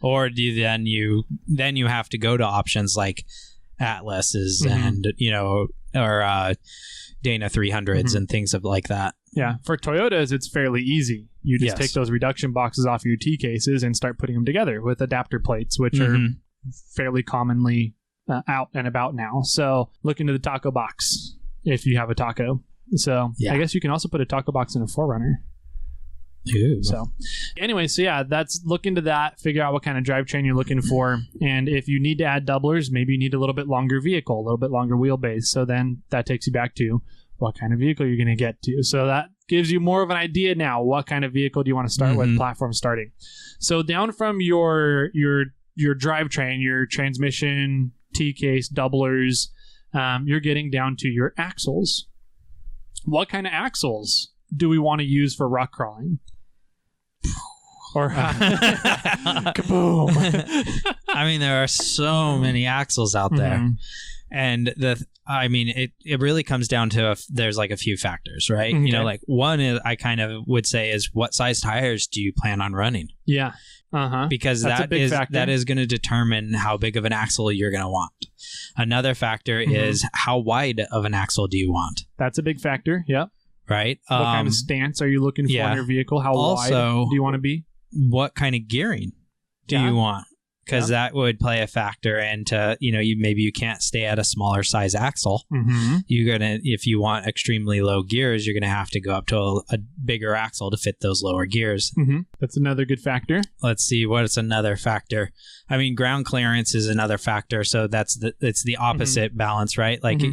Or then you have to go to options like Atlases and, you know, or Dana 300s and things like that. Yeah. For Toyotas, it's fairly easy. You just take those reduction boxes off your T-cases and start putting them together with adapter plates, which are fairly commonly out and about now. So look into the taco box if you have a taco. So I guess you can also put a taco box in a 4Runner. Ooh. So anyway, that's look into that, figure out what kind of drivetrain you're looking for. And if you need to add doublers, maybe you need a little bit longer vehicle, a little bit longer wheelbase. So then that takes you back to what kind of vehicle you're going to get to. So that gives you more of an idea now. What kind of vehicle do you want to start with, platform starting? So down from your drivetrain, your transmission, T-case, doublers, you're getting down to your axles. What kind of axles do we want to use for rock crawling? Or kaboom. I mean, there are so many axles out there. And it really comes down to there's like a few factors, right? Okay. You know, like one is I kind of would say is what size tires do you plan on running? Yeah. Because that is going to determine how big of an axle you're going to want. Another factor is how wide of an axle do you want? That's a big factor. Yep. Right. What kind of stance are you looking for in your vehicle? How wide do you want to be? What kind of gearing do you want? Because that would play a factor into, you know, maybe you can't stay at a smaller size axle. If you want extremely low gears, you're gonna have to go up to a bigger axle to fit those lower gears. That's another good factor. Let's see, what's another factor? I mean, ground clearance is another factor. So it's the opposite balance, right? Like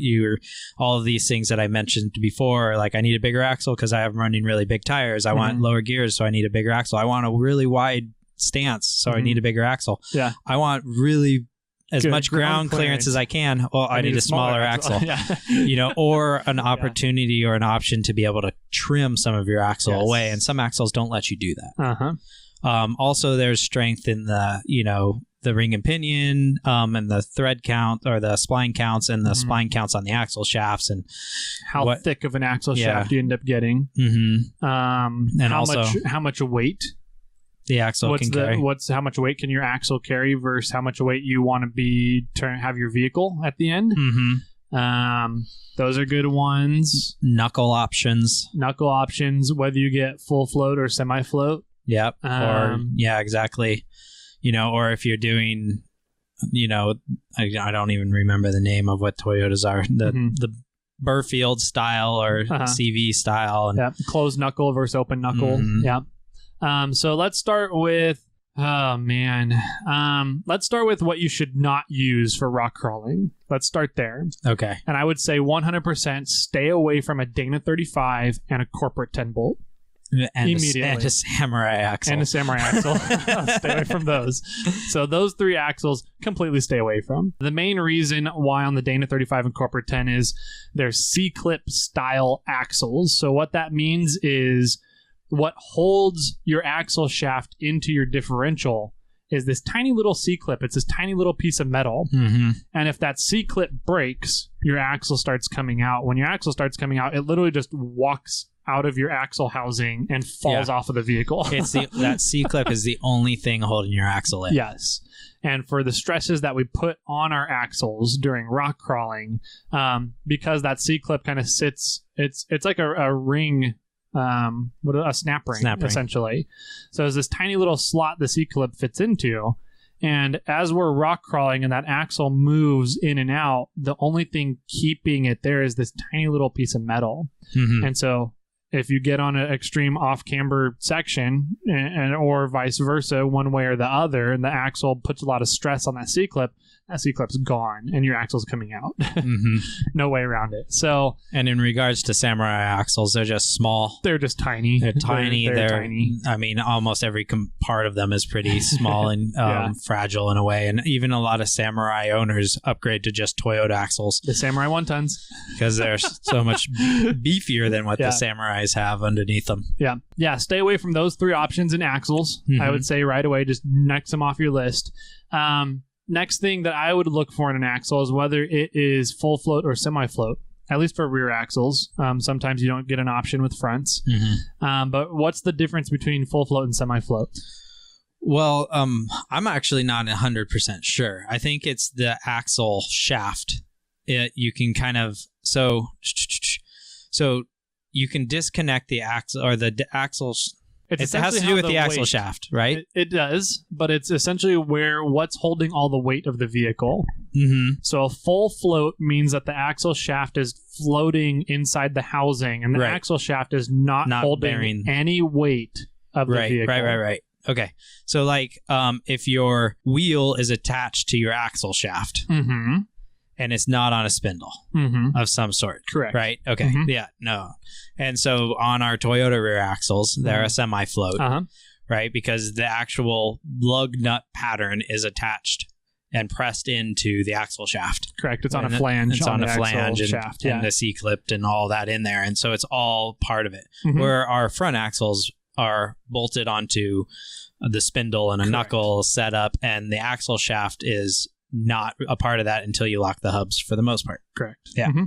all of these things that I mentioned before, like I need a bigger axle because I'm running really big tires. I want lower gears, so I need a bigger axle. I want a really wide stance, so I need a bigger axle. Yeah, I want really as much ground clearance as I can. Well, I need a smaller axle. You know, or an opportunity or an option to be able to trim some of your axle away, and some axles don't let you do that. Also, there's strength in the ring and pinion, and the thread count or the spline counts, and the spline counts on the axle shafts, and how thick of an axle shaft you end up getting. And how much weight the axle can carry. How much weight can your axle carry versus how much weight you want to have your vehicle at the end. Those are good ones. Knuckle options, whether you get full float or semi float. Yep. Exactly. You know, or if you're doing, you know, I don't even remember the name of what Toyotas are. The Burfield style or CV style, and closed knuckle versus open knuckle. So let's start with let's start with what you should not use for rock crawling. Let's start there. Okay. And I would say 100% stay away from a Dana 35 and a corporate 10 bolt. Immediately. And a samurai axle. Stay away from those. So those three axles, completely stay away from. The main reason why on the Dana 35 and corporate 10 is they're C-clip style axles. So what that means is what holds your axle shaft into your differential is this tiny little C-clip. It's this tiny little piece of metal. And if that C-clip breaks, your axle starts coming out. When your axle starts coming out, it literally just walks out of your axle housing and falls off of the vehicle. That C-clip is the only thing holding your axle in. Yes. And for the stresses that we put on our axles during rock crawling, because that C-clip kind of sits, it's like a ring, a snap ring, essentially. So there's this tiny little slot the C-clip fits into, and as we're rock crawling and that axle moves in and out, the only thing keeping it there is this tiny little piece of metal. And so if you get on an extreme off-camber section or vice versa, one way or the other, and the axle puts a lot of stress on that C-clip, that C-clip's gone and your axle's coming out. No way around it. So, and in regards to samurai axles, they're just small. They're just tiny. They're tiny. They're tiny. I mean, almost every part of them is pretty small and fragile in a way. And even a lot of samurai owners upgrade to just Toyota axles. The Samurai 1-tons. Because they're so much beefier than what the Samurais have underneath them. Yeah. Stay away from those three options in axles. I would say right away, just next them off your list. Next thing that I would look for in an axle is whether it is full float or semi float, at least for rear axles. Sometimes you don't get an option with fronts. But what's the difference between full float and semi float? Well, I'm actually not 100% sure. I think it's the axle shaft. You can kind of so you can disconnect the axle or the axles. It has to do with the axle shaft, right? It does, but it's essentially what's holding all the weight of the vehicle. So a full float means that the axle shaft is floating inside the housing, and the axle shaft is not holding any weight of the vehicle. Right. Okay. So like if your wheel is attached to your axle shaft, and it's not on a spindle of some sort. Correct. Right? Okay. Yeah. No. And so on our Toyota rear axles, they're a semi-float, right? Because the actual lug nut pattern is attached and pressed into the axle shaft. Correct. It's on a flange. It's on a flange and, shaft, and the C-clipped and all that in there. And so it's all part of it. Where our front axles are bolted onto the spindle and a knuckle setup, and the axle shaft is not a part of that until you lock the hubs for the most part. Correct. Yeah. Mm-hmm.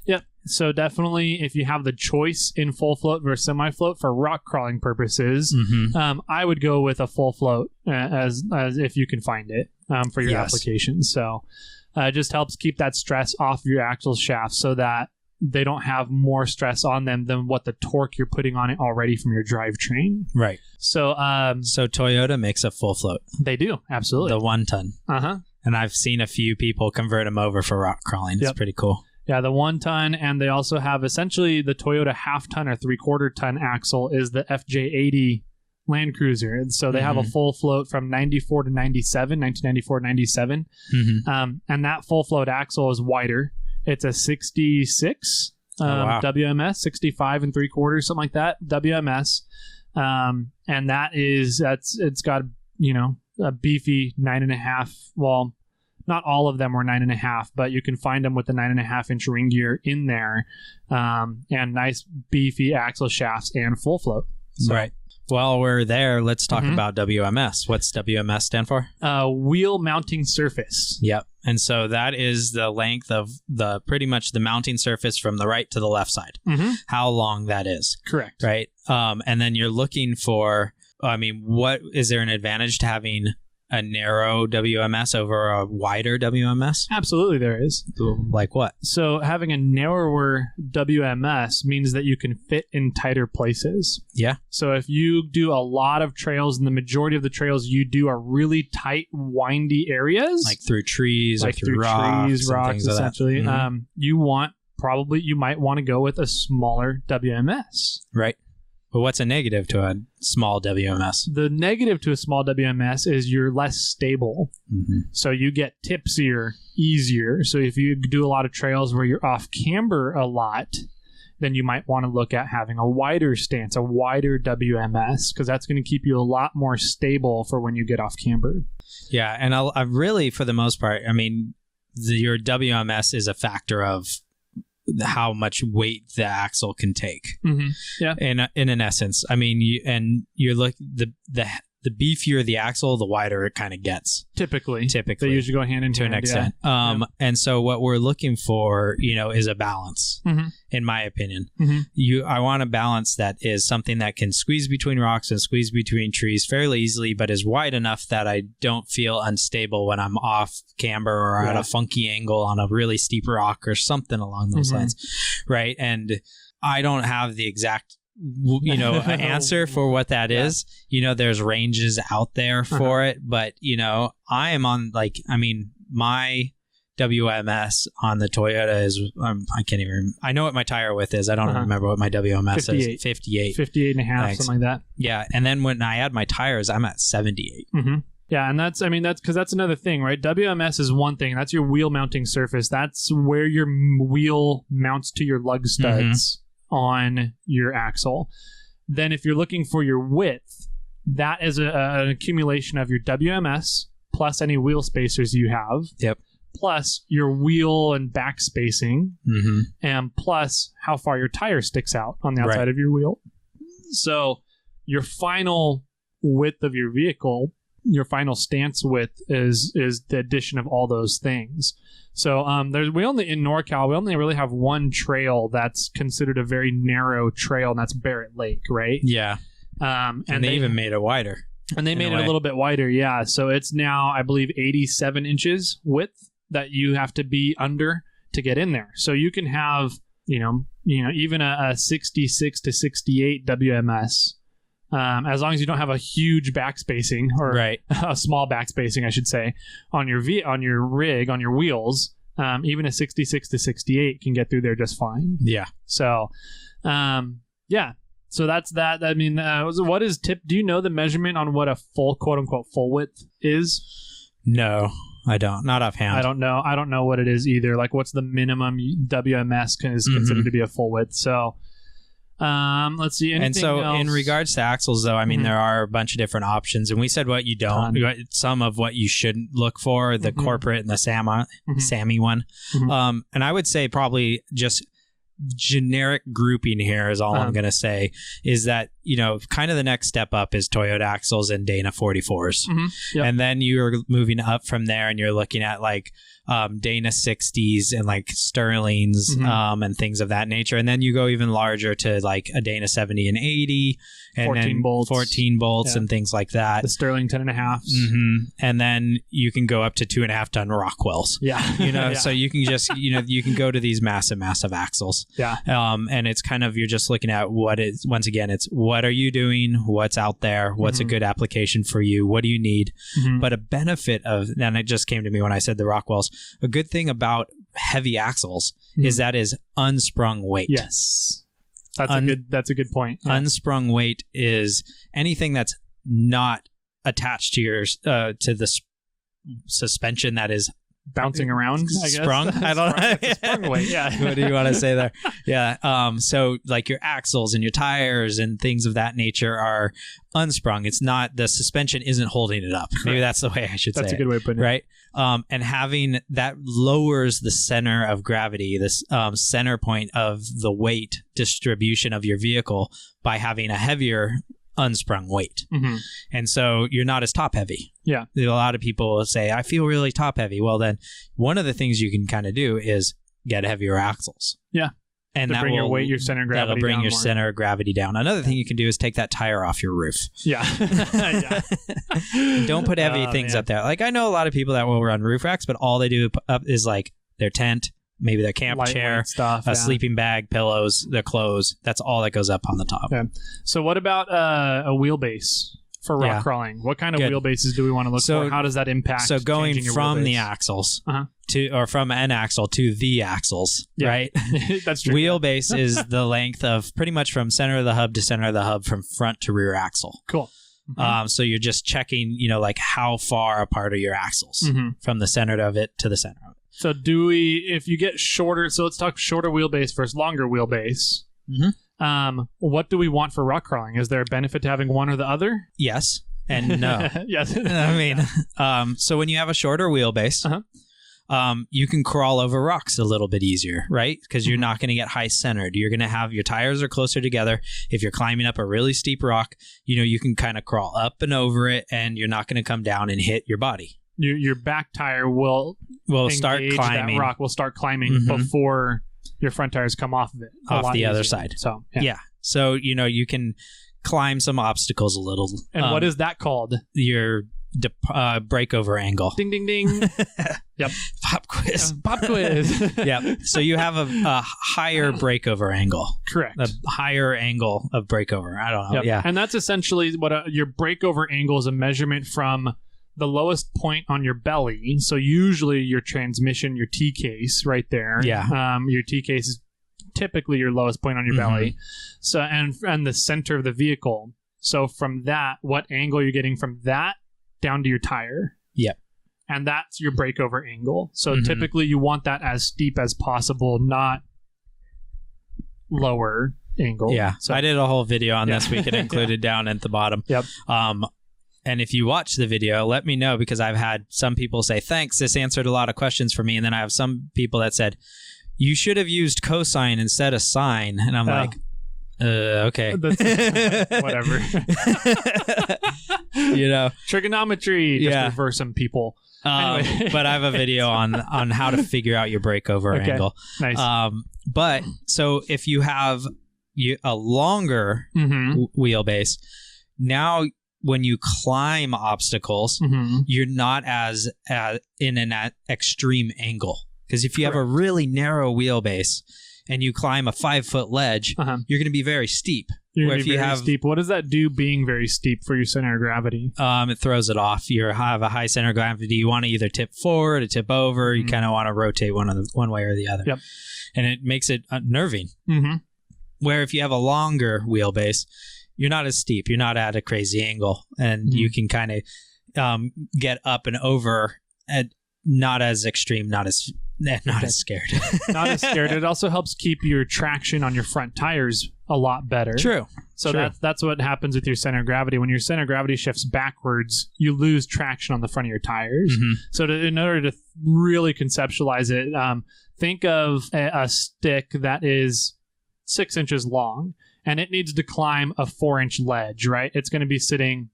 Yep. So definitely, if you have the choice in full float versus semi float for rock crawling purposes, I would go with a full float as if you can find it for your application. So it just helps keep that stress off your axle shaft so that they don't have more stress on them than what the torque you're putting on it already from your drivetrain. Right. So so Toyota makes a full float. They do, absolutely. The 1 ton. And I've seen a few people convert them over for rock crawling. It's pretty cool. Yeah, the 1 ton, and they also have essentially the Toyota half ton or 3/4 ton axle is the FJ80 Land Cruiser. And so they have a full float from 94 to 97, 1994 to 97. And that full float axle is wider. It's a 66 WMS, 65 3/4, something like that, WMS. And it's got, a beefy 9.5. Well, not all of them were 9.5, but you can find them with the 9.5-inch ring gear in there, and nice beefy axle shafts and full float. So, right. While we're there, let's talk about WMS. What's WMS stand for? Wheel mounting surface. Yep. And so that is the length of pretty much the mounting surface from the right to the left side. How long that is. Correct. Right. And then you're looking for, what is there an advantage to having a narrow WMS over a wider WMS? Absolutely there is. Like what? So having a narrower WMS means that you can fit in tighter places. Yeah. So if you do a lot of trails, and the majority of the trails you do are really tight, windy areas, like through trees or through rocks, essentially, you might want to go with a smaller WMS. Right. But what's a negative to a small WMS? The negative to a small WMS is you're less stable. So you get tipsier easier. So if you do a lot of trails where you're off camber a lot, then you might want to look at having a wider stance, a wider WMS, because that's going to keep you a lot more stable for when you get off camber. Yeah, and I really, for the most part, your WMS is a factor of how much weight the axle can take. Yeah. In an essence, you're the beefier the axle, the wider it kind of gets. Typically, they usually go hand in hand to an extent. And so what we're looking for, is a balance. In my opinion, I want a balance that is something that can squeeze between rocks and squeeze between trees fairly easily, but is wide enough that I don't feel unstable when I'm off camber or at a funky angle on a really steep rock or something along those lines, right? And I don't have the exact answer for what that is. There's ranges out there for it, but I am on my WMS on the Toyota is I can't even I know what my tire width is. I don't remember what my WMS is. 58 and a half, something like that. Yeah, and then when I add my tires, I'm at 78. Yeah, and that's because that's another thing, right? WMS is one thing. That's your wheel mounting surface. That's where your wheel mounts to your lug studs on your axle. Then if you're looking for your width, that is an accumulation of your WMS plus any wheel spacers you have. Yep. Plus your wheel and back spacing, and plus how far your tire sticks out on the outside of your wheel. So your final width of your vehicle, your final stance width is the addition of all those things. So in NorCal, we only really have one trail that's considered a very narrow trail, and that's Barrett Lake, right? Yeah. And they even made it wider. And they made it a little bit wider, yeah. So it's now, I believe, 87 inches width that you have to be under to get in there. So you can have, even a 66 to 68 WMS, as long as you don't have a huge back spacing or a small back spacing, I should say, on your rig, on your wheels. Even a 66 to 68 can get through there just fine. Yeah. So, So that's that. What is tip? Do you know the measurement on what a full, quote unquote, full width is? No, I don't. Not offhand. I don't know what it is either. Like, what's the minimum WMS is considered to be a full width? So, let's see. And so, else? In regards to axles, though, there are a bunch of different options, and we said what you don't. Some of what you shouldn't look for: the corporate and the SAMI one. And I would say probably just generic grouping here is all I'm going to say, is that kind of the next step up is Toyota axles and Dana 44s. Mm-hmm. Yep. And then you're moving up from there and you're looking at like Dana 60s and like Sterlings and things of that nature. And then you go even larger to like a Dana 70 and 80 and 14 bolts and things like that. The Sterling 10.5s. Mm-hmm. And then you can go up to 2.5 ton Rockwells. Yeah. So you can just, you can go to these massive axles. Yeah. And it's kind of, you're just looking at once again, it's what are you doing? What's out there? What's a good application for you? What do you need? Mm-hmm. But a benefit of, and it just came to me when I said the Rockwells, a good thing about heavy axles is that is unsprung weight. Yes. That's a good point. Yeah. Unsprung weight is anything that's not attached to your to the suspension that is bouncing around, I guess. Sprung? I don't know. Sprung weight, yeah. What do you want to say there? Yeah. So like your axles and your tires and things of that nature are unsprung. It's not, the suspension isn't holding it up. Maybe that's the way I should say it. That's a good way of putting it. Right? And having that lowers the center of gravity, this center point of the weight distribution of your vehicle by having a heavier unsprung weight. Mm-hmm. And so you're not as top heavy. Yeah. A lot of people will say, I feel really top heavy. Well, then one of the things you can kind of do is get heavier axles. Yeah. And that bring your weight, your center of gravity that'll bring down your more. center of gravity down. Another thing you can do is take that tire off your roof. Yeah. Don't put heavy things up there. Like I know a lot of people that will run roof racks, but all they do up is like their tent, maybe their camp chair, stuff, a sleeping bag, pillows, their clothes. That's all that goes up on the top. Okay. So what about a wheelbase for rock crawling? What kind of wheelbases do we want to look for? How does that impact? So going from the axles or from an axle to the axles, right? That's true. Wheelbase is the length of pretty much from center of the hub to center of the hub from front to rear axle. Cool. Mm-hmm. So you're just checking, like how far apart are your axles from the center of it to the center of it. So if you get shorter, so let's talk shorter wheelbase versus longer wheelbase. Mm-hmm. What do we want for rock crawling? Is there a benefit to having one or the other? Yes and no. Yes. I mean, so when you have a shorter wheelbase, you can crawl over rocks a little bit easier, right? Because you're not going to get high centered. You're going to have your tires are closer together. If you're climbing up a really steep rock, you can kind of crawl up and over it, and you're not going to come down and hit your body. Your back tire will start climbing. That rock will start climbing before your front tires come off of it. Off the other side. So So you can climb some obstacles a little. And what is that called? Your breakover angle. Ding ding ding. Yep. Pop quiz. Pop quiz. Yep. So you have a higher breakover angle. Correct. A higher angle of breakover. I don't know. Yep. Yeah. And that's essentially what your breakover angle is, a measurement from the lowest point on your belly. So usually your transmission, your T case right there. Yeah. Your T case is typically your lowest point on your belly. So and the center of the vehicle. So from that, what angle you're getting from that down to your tire. Yep. And that's your breakover angle. So typically you want that as steep as possible, not lower angle. Yeah. So I did a whole video on this. We could include it down at the bottom. Yep. And if you watch the video, let me know, because I've had some people say, thanks, this answered a lot of questions for me. And then I have some people that said, you should have used cosine instead of sine. And I'm like, okay. Whatever. Trigonometry. Just reverse some people. Anyway. But I have a video on how to figure out your breakover angle. Nice. But so if you have a longer wheelbase, now when you climb obstacles, you're not as in an extreme angle. Because if you have a really narrow wheelbase and you climb a 5-foot ledge, you're going to be very steep. Steep. What does that do, being very steep, for your center of gravity? It throws it off. You have a high center of gravity. You want to either tip forward or tip over. You kind of want to rotate one way or the other. Yep. And it makes it unnerving. Where if you have a longer wheelbase, you're not as steep. You're not at a crazy angle. And you can kind of get up and over at not as extreme, not as scared. Not as scared. It also helps keep your traction on your front tires a lot better. True. So that's what happens with your center of gravity. When your center of gravity shifts backwards, you lose traction on the front of your tires. So in order to really conceptualize it, think of a stick that is 6 inches long, and it needs to climb a 4-inch ledge, right? It's going to be sitting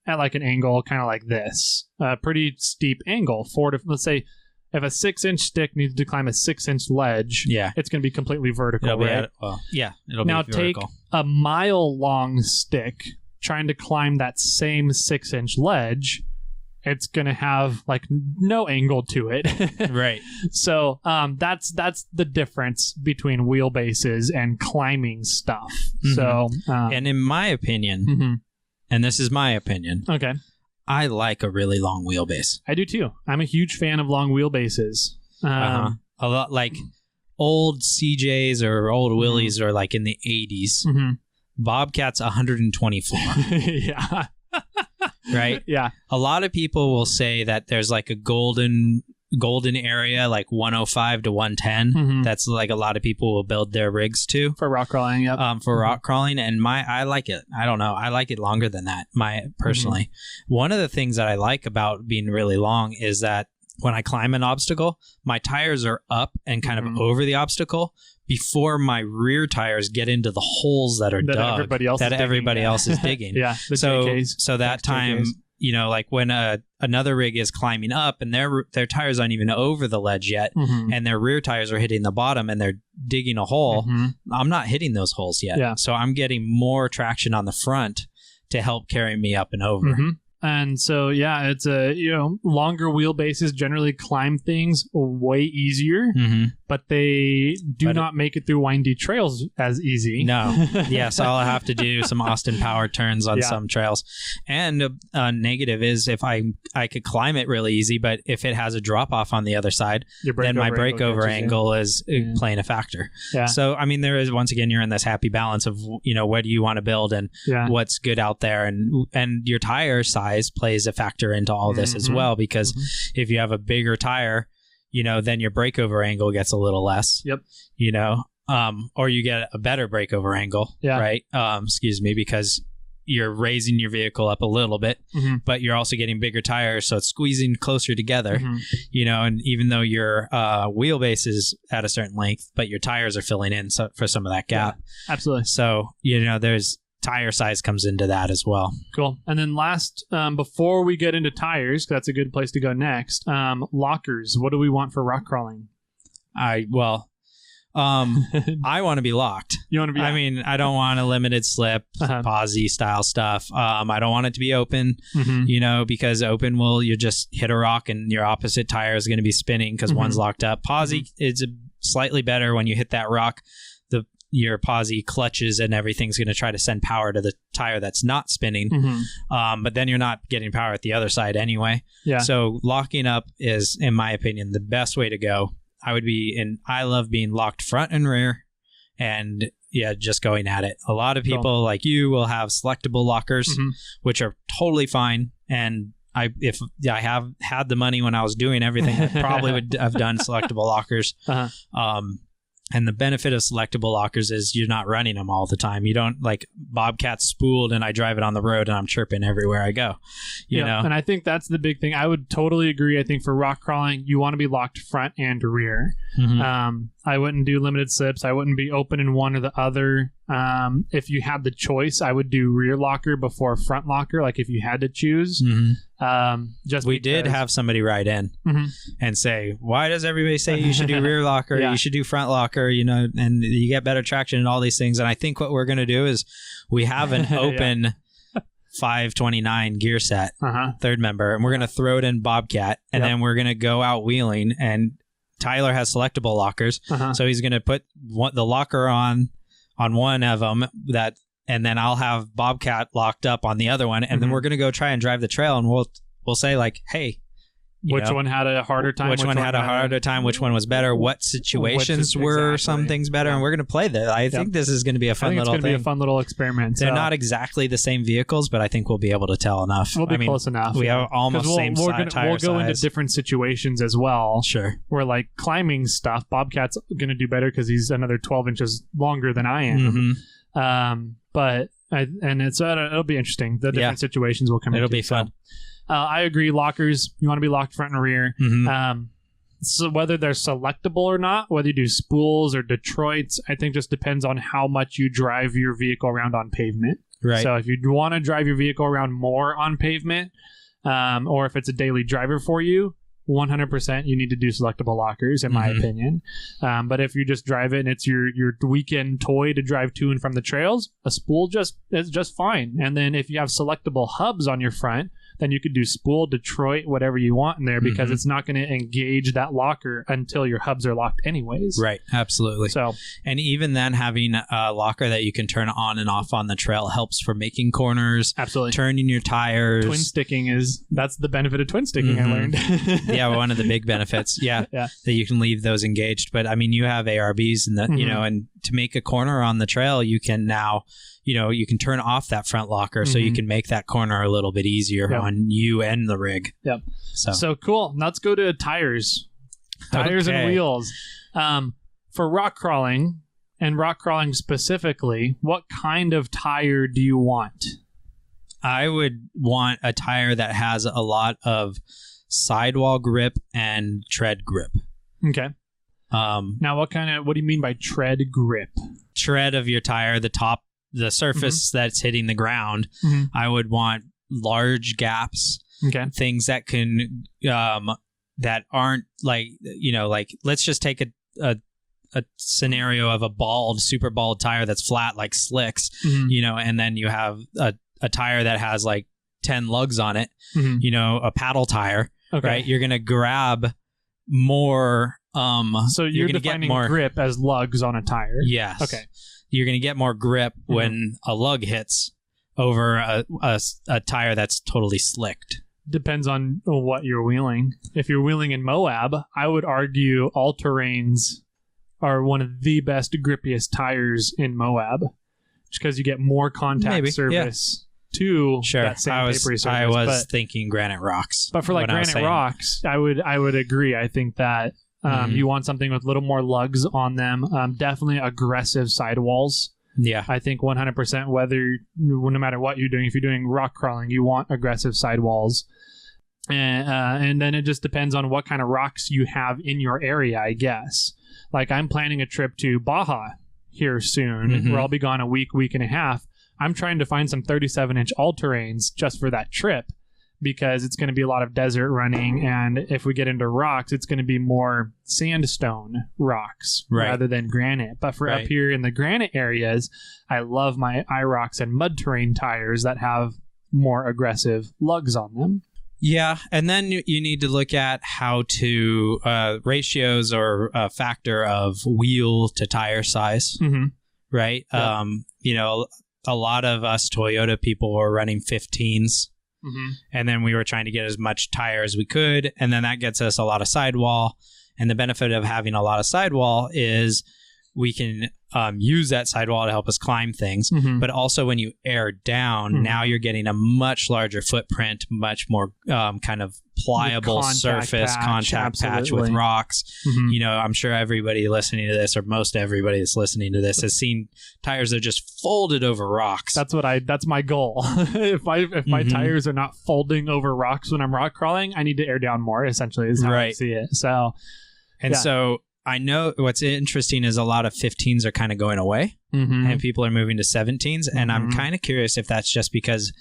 at like an angle kind of like this, a pretty steep angle. Let's say if a 6-inch stick needs to climb a 6-inch ledge, it's going to be completely vertical, right? It'll now be vertical. Take a mile-long stick trying to climb that same 6-inch ledge. It's going to have like no angle to it. Right. So that's the difference between wheelbases and climbing stuff. Mm-hmm. So and in my opinion, and this is my opinion, okay, I like a really long wheelbase. I do too. I'm a huge fan of long wheelbases. A lot like old CJs or old Willys are like in the 80s. Mm-hmm. Bobcat's 124. Yeah. Right? Yeah. A lot of people will say that there's like a golden area, like 105 to 110. Mm-hmm. That's like a lot of people will build their rigs to. For rock crawling, yep. For rock crawling. And I like it. I don't know. I like it longer than that, personally. Mm-hmm. One of the things that I like about being really long is that when I climb an obstacle, my tires are up and kind of over the obstacle before my rear tires get into the holes that are dug everybody else is digging. Yeah. So that time, you know, like when another rig is climbing up and their tires aren't even over the ledge yet, and their rear tires are hitting the bottom and they're digging a hole, I'm not hitting those holes yet. Yeah. So I'm getting more traction on the front to help carry me up and over. And so, yeah, it's longer wheelbases generally climb things way easier, but they do not make it through windy trails as easy. No. Yes, I'll have to do some Austin power turns on some trails. And a negative is if I could climb it really easy, but if it has a drop off on the other side, then my breakover angle is playing a factor. Yeah. So, I mean, there is, once again, you're in this happy balance of, what do you want to build and what's good out there, and your tire size plays a factor into all this as well, because if you have a bigger tire, then your breakover angle gets a little less. Yep. Or you get a better breakover angle, right? Because you're raising your vehicle up a little bit, but you're also getting bigger tires, so it's squeezing closer together, and even though your wheelbase is at a certain length, but your tires are filling in for some of that gap. Yeah, absolutely. So, there's tire size comes into that as well. Cool. And then last, before we get into tires, that's a good place to go next. Lockers. What do we want for rock crawling? I want to be locked. You want to be? I mean, I don't want a limited slip, posy style stuff. I don't want it to be open, because open you just hit a rock and your opposite tire is going to be spinning because one's locked up. Posy is slightly better when you hit that rock. Your posy clutches and everything's going to try to send power to the tire that's not spinning. But then you're not getting power at the other side anyway. Yeah. So locking up is, in my opinion, the best way to go. I love being locked front and rear and just going at it. A lot of people like you will have selectable lockers, which are totally fine. And if I have had the money when I was doing everything, I probably would have done selectable lockers. And the benefit of selectable lockers is you're not running them all the time. You don't, like, Bobcat's spooled and I drive it on the road and I'm chirping everywhere I go. You know? And I think that's the big thing. I would totally agree. I think for rock crawling, you want to be locked front and rear. I wouldn't do limited slips. I wouldn't be open in one or the other. If you had the choice, I would do rear locker before front locker, like if you had to choose. We did have somebody write in and say, why does everybody say you should do rear locker, you should do front locker, and you get better traction and all these things. And I think what we're going to do is we have an open 529 gear set, third member, and we're going to throw it in Bobcat, and then we're going to go out wheeling, and Tyler has selectable lockers, so he's going to put the locker on one of them, and then I'll have Bobcat locked up on the other one, and then we're going to go try and drive the trail, and we'll say, like, hey, which one had a harder time? Which one had a harder time? Which one was better? What situations were some things better? And we're going to play that. I think this is going to be a fun little thing. It's going to be a fun little experiment. They're not exactly the same vehicles, but I think we'll be able to tell enough. We'll be close enough. We have almost same tire size. We'll go into different situations as well. Sure. Where, like, climbing stuff, Bobcat's going to do better because he's another 12 inches longer than I am. It'll be interesting. The different situations will come. It'll be fun. I agree. Lockers, you want to be locked front and rear. So whether they're selectable or not, whether you do spools or Detroits, I think just depends on how much you drive your vehicle around on pavement. Right. So if you want to drive your vehicle around more on pavement, or if it's a daily driver for you, 100% you need to do selectable lockers, in my opinion. But if you just drive it and it's your weekend toy to drive to and from the trails, a spool is just fine. And then if you have selectable hubs on your front, then you could do spool, Detroit, whatever you want in there, because it's not going to engage that locker until your hubs are locked anyways. Right, absolutely. So, and even then, having a locker that you can turn on and off on the trail helps for making corners, absolutely, turning your tires. Twin sticking that's the benefit of twin sticking, I learned. Yeah, one of the big benefits. Yeah, that you can leave those engaged. But I mean, you have ARBs and and to make a corner on the trail, you can now, you can turn off that front locker so you can make that corner a little bit easier on you and the rig. Yep. So cool. Let's go to tires and wheels. For rock crawling, and rock crawling specifically, what kind of tire do you want? I would want a tire that has a lot of sidewall grip and tread grip. Okay. Now, what do you mean by tread grip? Tread of your tire, the surface that's hitting the ground. I would want large gaps. Okay. Things that can that aren't like let's just take a scenario of a super bald tire that's flat like slicks, and then you have a tire that has like 10 lugs on it, a paddle tire. Okay. Right? You're gonna grab more. So you're defining grip as lugs on a tire. Yes. Okay. You're going to get more grip when a lug hits over a tire that's totally slicked. Depends on what you're wheeling. If you're wheeling in Moab, I would argue all-terrains are one of the best, grippiest tires in Moab, just because you get more contact surface to that same papery surface. I was thinking granite rocks. But for like granite rocks, I would agree. I think that you want something with a little more lugs on them. Definitely aggressive sidewalls. Yeah. I think 100% no matter what you're doing, if you're doing rock crawling, you want aggressive sidewalls. And then it just depends on what kind of rocks you have in your area, I guess. Like I'm planning a trip to Baja here soon, where I'll be gone a week and a half. I'm trying to find some 37-inch all-terrains just for that trip, because it's going to be a lot of desert running, and if we get into rocks, it's going to be more sandstone rocks rather than granite. But for up here in the granite areas, I love my IROX and mud terrain tires that have more aggressive lugs on them. Yeah, and then you need to look at how to ratios or a factor of wheel to tire size, right? Yep. A lot of us Toyota people were running 15s. And then we were trying to get as much tire as we could. And then that gets us a lot of sidewall. And the benefit of having a lot of sidewall is we can use that sidewall to help us climb things. But also when you air down, now you're getting a much larger footprint, much more kind of pliable surface contact patch with rocks. I'm sure everybody listening to this, or most everybody that's listening to this, has seen tires that are just folded over rocks. That's my goal. If my tires are not folding over rocks when I'm rock crawling, I need to air down more, essentially, is how I see it. So I know what's interesting is a lot of 15s are kind of going away, and people are moving to 17s. And I'm kind of curious if that's just because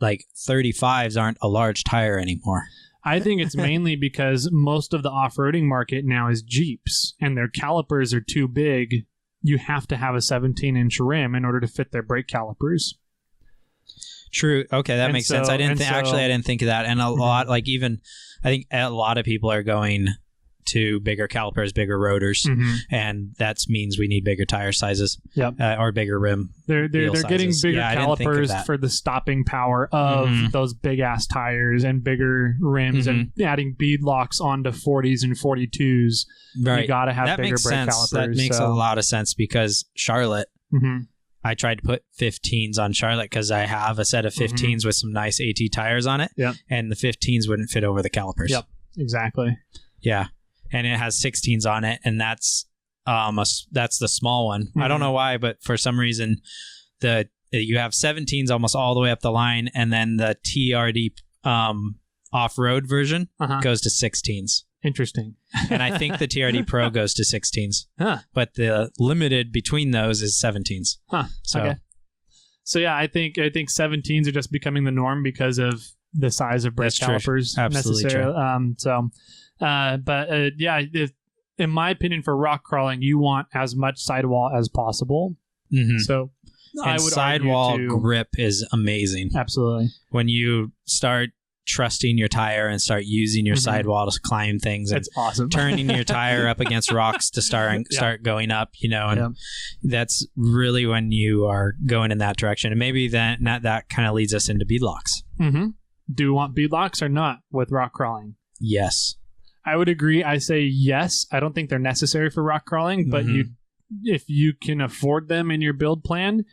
like 35s aren't a large tire anymore. I think it's mainly because most of the off-roading market now is Jeeps, and their calipers are too big. You have to have a 17-inch rim in order to fit their brake calipers. True. Okay, that makes sense. I didn't think of that. And a lot, I think a lot of people are going to bigger calipers, bigger rotors, and that means we need bigger tire sizes. Or bigger rim. They're getting bigger calipers for the stopping power of those big ass tires and bigger rims, and adding bead locks onto 40s and 42s. Right. You got to have bigger brake calipers. That makes a lot of sense, because Charlotte, I tried to put 15s on Charlotte because I have a set of 15s with some nice AT tires on it, and the 15s wouldn't fit over the calipers. Yep, exactly. Yeah. And it has 16s on it, and that's the small one. I don't know why, but for some reason, you have 17s almost all the way up the line, and then the TRD off-road version goes to 16s. Interesting. And I think the TRD Pro goes to 16s. Huh. But the limited between those is 17s. Huh. Okay. So yeah, I think 17s are just becoming the norm because of the size of brake calipers. Absolutely true. In my opinion, for rock crawling, you want as much sidewall as possible. Mm-hmm. So I would sidewall grip is amazing. Absolutely. When you start trusting your tire and start using your sidewall to climb things, and it's awesome. Turning your tire up against rocks to start going up, and that's really when you are going in that direction. And maybe that kind of leads us into beadlocks. Mm-hmm. Do you want beadlocks or not with rock crawling? Yes. I would agree. I say yes. I don't think they're necessary for rock crawling, but if you can afford them in your build plan,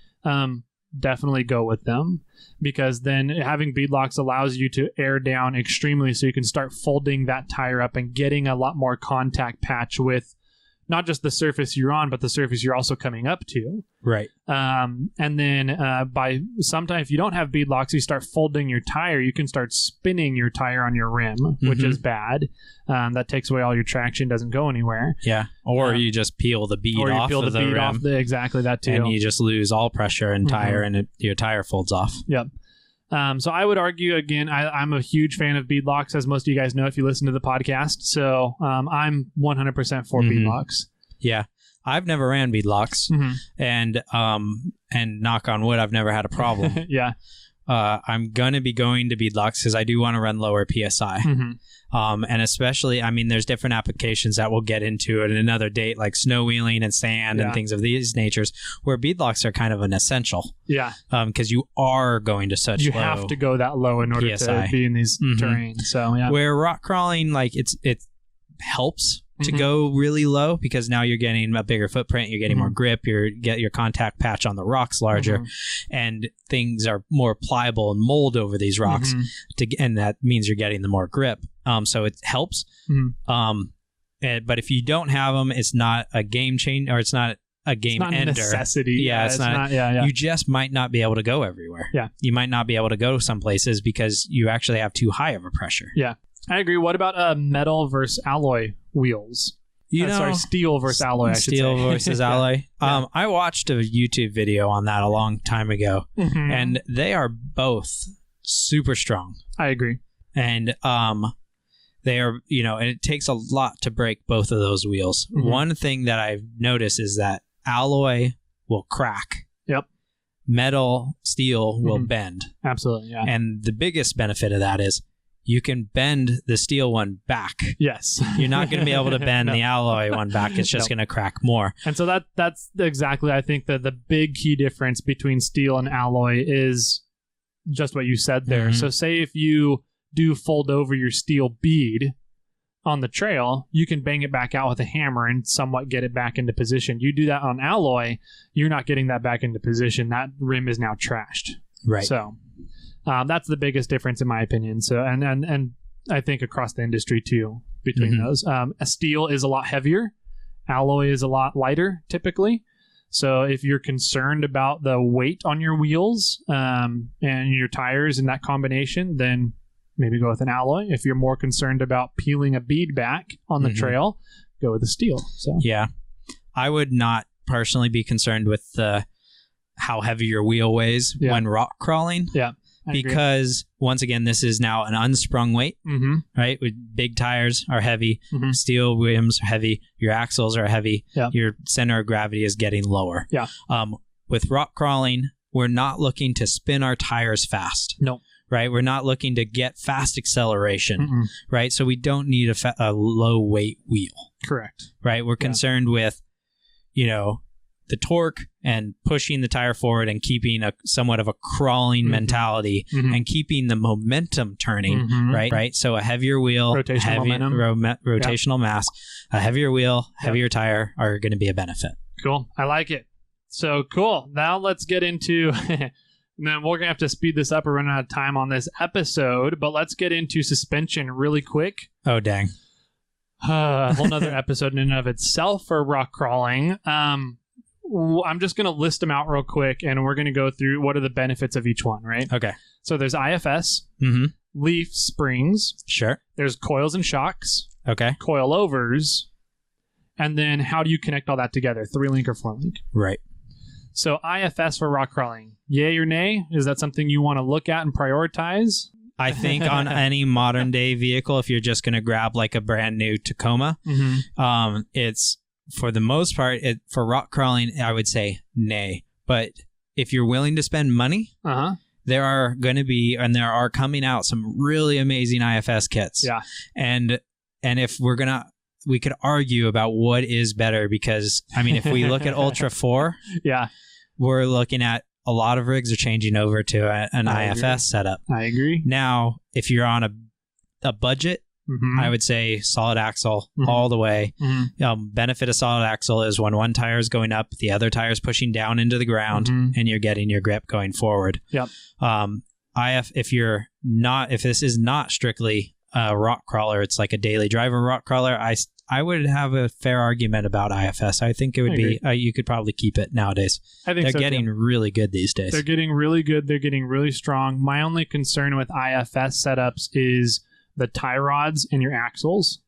definitely go with them, because then having beadlocks allows you to air down extremely, so you can start folding that tire up and getting a lot more contact patch with not just the surface you're on, but the surface you're also coming up to. Right. And then by sometime, if you don't have beadlocks, you start folding your tire, you can start spinning your tire on your rim, which is bad. That takes away all your traction, doesn't go anywhere. Yeah. Or you just peel the bead off of the rim. Exactly, that too. And you just lose all pressure in tire, and your tire folds off. Yep. So I would argue, again, I'm a huge fan of beadlocks, as most of you guys know if you listen to the podcast. So I'm 100% for beadlocks. Yeah. I've never ran beadlocks, and knock on wood, I've never had a problem. Yeah. I'm going to be going to beadlocks because I do want to run lower PSI. And especially, I mean, there's different applications that we'll get into at another date, like snow wheeling and sand and things of these natures, where beadlocks are kind of an essential. Yeah. Because you are going to such you low have to go that low in order PSI. to be in these terrains. So, yeah. Where rock crawling, like, it helps to go really low, because now you're getting a bigger footprint, you're getting more grip, get your contact patch on the rocks larger, and things are more pliable and mold over these rocks, and that means you're getting the more grip. So it helps. But if you don't have them, it's not a game changer, or it's not a game ender. It's not a necessity. Yeah, it's not. You just might not be able to go everywhere. Yeah, you might not be able to go some places because you actually have too high of a pressure. Yeah. I agree. What about metal versus alloy wheels? Steel versus alloy. Steel versus alloy. I watched a YouTube video on that a long time ago, and they are both super strong. I agree. And they are, and it takes a lot to break both of those wheels. One thing that I've noticed is that alloy will crack. Yep. Steel will bend. Absolutely. Yeah. And the biggest benefit of that is you can bend the steel one back. Yes. You're not going to be able to bend the alloy one back. It's just going to crack more. And so that's exactly, I think, the big key difference between steel and alloy is just what you said there. So say if you do fold over your steel bead on the trail, you can bang it back out with a hammer and somewhat get it back into position. You do that on alloy, you're not getting that back into position. That rim is now trashed. Right. So that's the biggest difference in my opinion. So, and I think across the industry too, between those. A steel is a lot heavier. Alloy is a lot lighter typically. So if you're concerned about the weight on your wheels and your tires and that combination, then maybe go with an alloy. If you're more concerned about peeling a bead back on the trail, go with a steel. So yeah, I would not personally be concerned with how heavy your wheel weighs when rock crawling. Yeah. Because once again, this is now an unsprung weight, right? With big tires are heavy, steel rims are heavy, your axles are heavy, your center of gravity is getting lower. Yeah. With rock crawling, we're not looking to spin our tires fast. No. Right? We're not looking to get fast acceleration, right? So we don't need a low weight wheel. Correct. Right? We're concerned with, the torque and pushing the tire forward and keeping somewhat of a crawling mentality and keeping the momentum turning, right? So a heavier wheel, rotational mass, a heavier wheel, heavier tire are going to be a benefit. Cool. I like it. So cool. Now let's get into, and then we're going to have to speed this up or run out of time on this episode, but let's get into suspension really quick. Oh, dang. A whole nother episode in and of itself for rock crawling. I'm just going to list them out real quick, and we're going to go through what are the benefits of each one, right? Okay. So there's IFS, leaf springs. Sure. There's coils and shocks. Okay. coilovers, and then how do you connect all that together? 3-link or 4-link? Right. So IFS for rock crawling, yay or nay? Is that something you want to look at and prioritize? I think on any modern day vehicle, if you're just going to grab like a brand new Tacoma, it's for the most part, for rock crawling, I would say nay. But if you're willing to spend money, there are going to be, and there are coming out some really amazing IFS kits. Yeah. And if we could argue about what is better, because I mean, if we look at Ultra 4, we're looking at a lot of rigs are changing over to an IFS setup. I agree. Now, if you're on a budget, I would say solid axle all the way. Benefit of solid axle is when one tire is going up, the other tire is pushing down into the ground, and you're getting your grip going forward. Yep. If this is not strictly a rock crawler, it's like a daily driver rock crawler, I would have a fair argument about IFS. I think it would be, you could probably keep it nowadays. I think they're getting really good these days. They're getting really good. They're getting really strong. My only concern with IFS setups is the tie rods and your axles.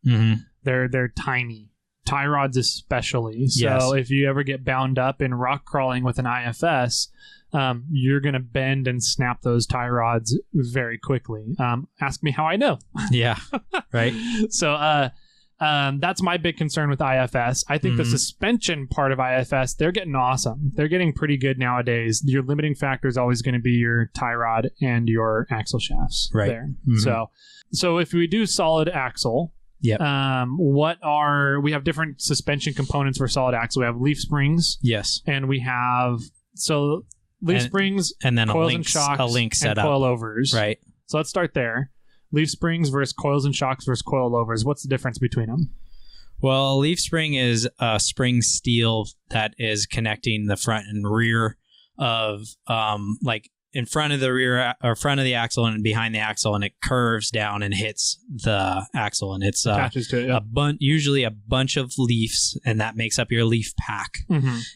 They're tiny. Tie rods especially. So if you ever get bound up in rock crawling with an IFS, you're going to bend and snap those tie rods very quickly. Ask me how I know. Yeah, right. So that's my big concern with IFS. I think the suspension part of IFS, they're getting awesome. They're getting pretty good nowadays. Your limiting factor is always going to be your tie rod and your axle shafts there. So if we do solid axle, we have different suspension components for solid axle. We have leaf springs. Yes. And we have leaf springs and then coils and shocks a link setup. And coilovers. Right. So let's start there. Leaf springs versus coils and shocks versus coilovers. What's the difference between them? Well, leaf spring is a spring steel that is connecting the front and rear of, like in front of the rear or front of the axle and behind the axle, and it curves down and hits the axle, and it's attaches to it, usually a bunch of leaves, and that makes up your leaf pack,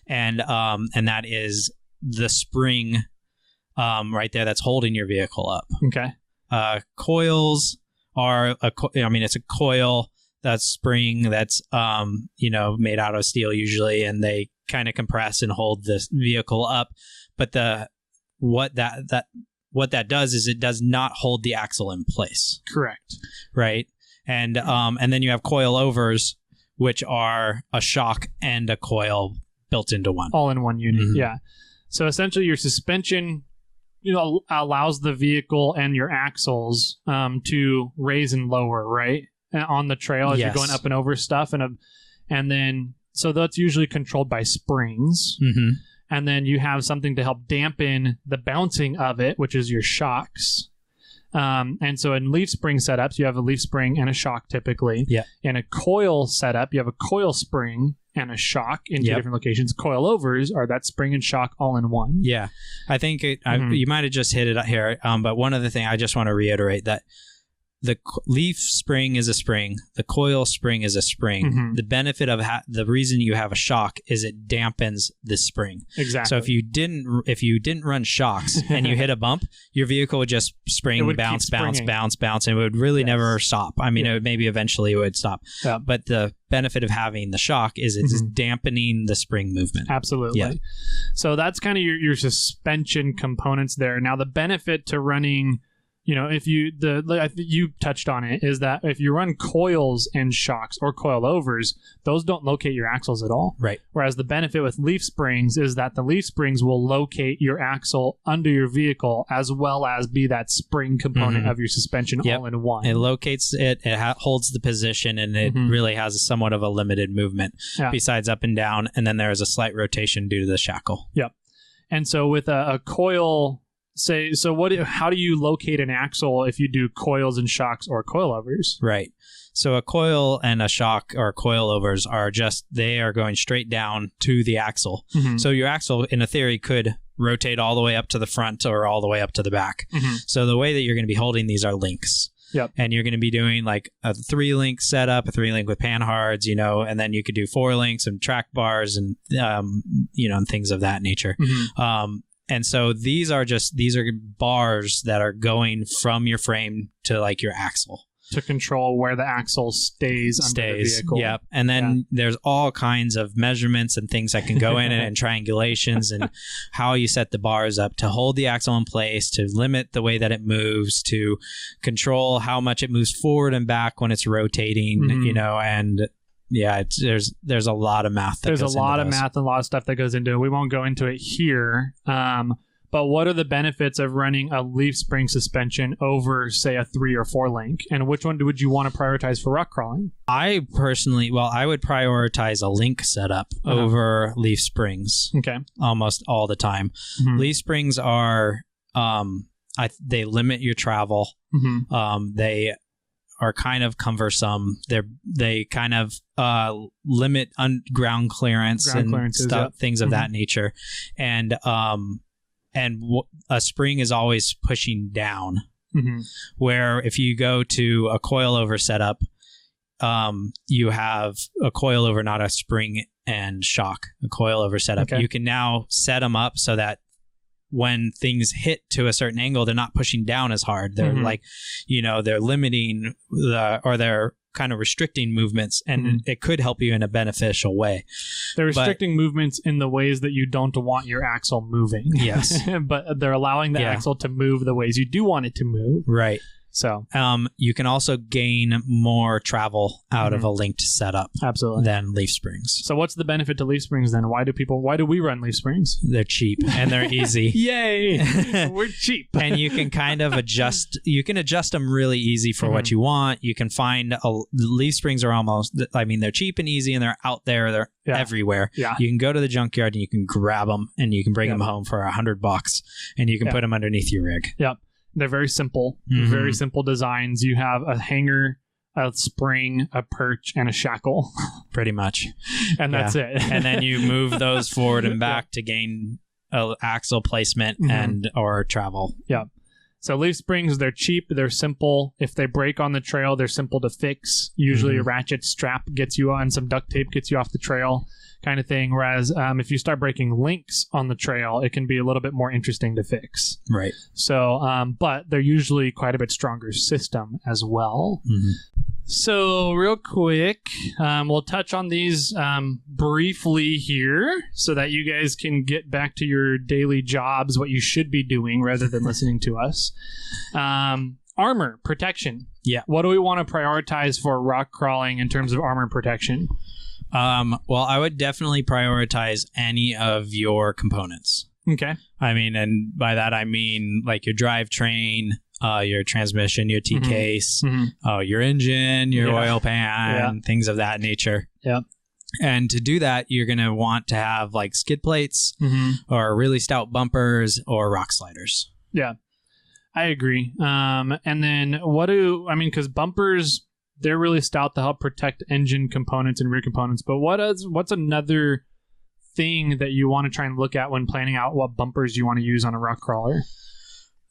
and that is the spring right there that's holding your vehicle up. Okay. Coils are it's a coil that's spring that's made out of steel usually, and they kind of compress and hold the vehicle up. But what that does is it does not hold the axle in place. Correct. Right. And then you have coilovers, which are a shock and a coil built into one. All in one unit. Yeah. So essentially your suspension allows the vehicle and your axles to raise and lower, right, on the trail as you're going up and over stuff, and then so that's usually controlled by springs, and then you have something to help dampen the bouncing of it, which is your shocks. And so in leaf spring setups, you have a leaf spring and a shock typically. Yeah. In a coil setup, you have a coil spring and a shock in two different locations. Coilovers are that spring and shock all in one. Yeah. I think you might have just hit it here. But one other thing I just want to reiterate that the leaf spring is a spring. The coil spring is a spring. The benefit of the reason you have a shock is it dampens the spring. Exactly. So if you didn't run shocks and you hit a bump, your vehicle would just bounce, and it would really never stop. I mean, maybe eventually it would stop. Yeah. But the benefit of having the shock is it's dampening the spring movement. Absolutely. Yeah. So that's kind of your suspension components there. Now the benefit to running, if you touched on it, is that if you run coils and shocks or coilovers, those don't locate your axles at all. Right. Whereas the benefit with leaf springs is that the leaf springs will locate your axle under your vehicle as well as be that spring component of your suspension all in one. It locates it, holds the position, and it really has somewhat of a limited movement besides up and down, and then there is a slight rotation due to the shackle. Yep. And so with a coil... how do you locate an axle if you do coils and shocks or coilovers? Right. So a coil and a shock or coilovers they are going straight down to the axle. So your axle, in a theory, could rotate all the way up to the front or all the way up to the back. So the way that you're going to be holding these are links. Yep. And you're going to be doing like a 3-link setup, a 3-link with panhards, and then you could do 4 links and track bars and, and things of that nature. And so these are bars that are going from your frame to like your axle. to control where the axle stays under the vehicle. Yep. And then there's all kinds of measurements and things that can go in it, and triangulations, and how you set the bars up to hold the axle in place, to limit the way that it moves, to control how much it moves forward and back when it's rotating, and there's a lot of math. There's a lot of math and a lot of stuff that goes into it. We won't go into it here. But what are the benefits of running a leaf spring suspension over, say, a 3 or 4 link? And which one would you want to prioritize for rock crawling? I would prioritize a link setup over leaf springs. Okay. Almost all the time. Mm-hmm. Leaf springs are, they limit your travel. Mm-hmm. They are kind of cumbersome. They kind of limit ground clearance and stuff, things of that nature. And a spring is always pushing down, where if you go to a coilover setup, you have a coilover, not a spring and shock, a coilover setup. Okay. You can now set them up so that when things hit to a certain angle, they're not pushing down as hard. They're they're limiting they're kind of restricting movements, and it could help you in a beneficial way. They're restricting movements in the ways that you don't want your axle moving. Yes. But they're allowing the axle to move the ways you do want it to move. Right. So you can also gain more travel out of a linked setup. Absolutely. Than leaf springs. So what's the benefit to leaf springs then? Why do we run leaf springs? They're cheap and they're easy. Yay! We're cheap. And you can kind of adjust them really easy for what you want. You can find leaf springs are they're cheap and easy, and they're out there. They're everywhere. Yeah. You can go to the junkyard and you can grab them, and you can bring them home for $100, and you can put them underneath your rig. Yep. They're very simple, very simple designs. You have a hanger, a spring, a perch, and a shackle. Pretty much. And that's it. And then you move those forward and back to gain axle placement and or travel. Yeah. So leaf springs, they're cheap, they're simple. If they break on the trail, they're simple to fix. Usually a ratchet strap gets you on, some duct tape gets you off the trail, kind of thing. Whereas if you start breaking links on the trail, it can be a little bit more interesting to fix. Right. So, but they're usually quite a bit stronger system as well. So real quick, we'll touch on these briefly here so that you guys can get back to your daily jobs, what you should be doing rather than listening to us. Armor, protection. Yeah. What do we want to prioritize for rock crawling in terms of armor protection? Well, I would definitely prioritize any of your components. Okay. I mean, and by that I mean like your drivetrain, your transmission, your T-case, your engine, your oil pan, things of that nature. Yep. And to do that, you're going to want to have like skid plates or really stout bumpers or rock sliders. Yeah, I agree. And then because bumpers, they're really stout to help protect engine components and rear components. But what's another thing that you want to try and look at when planning out what bumpers you want to use on a rock crawler?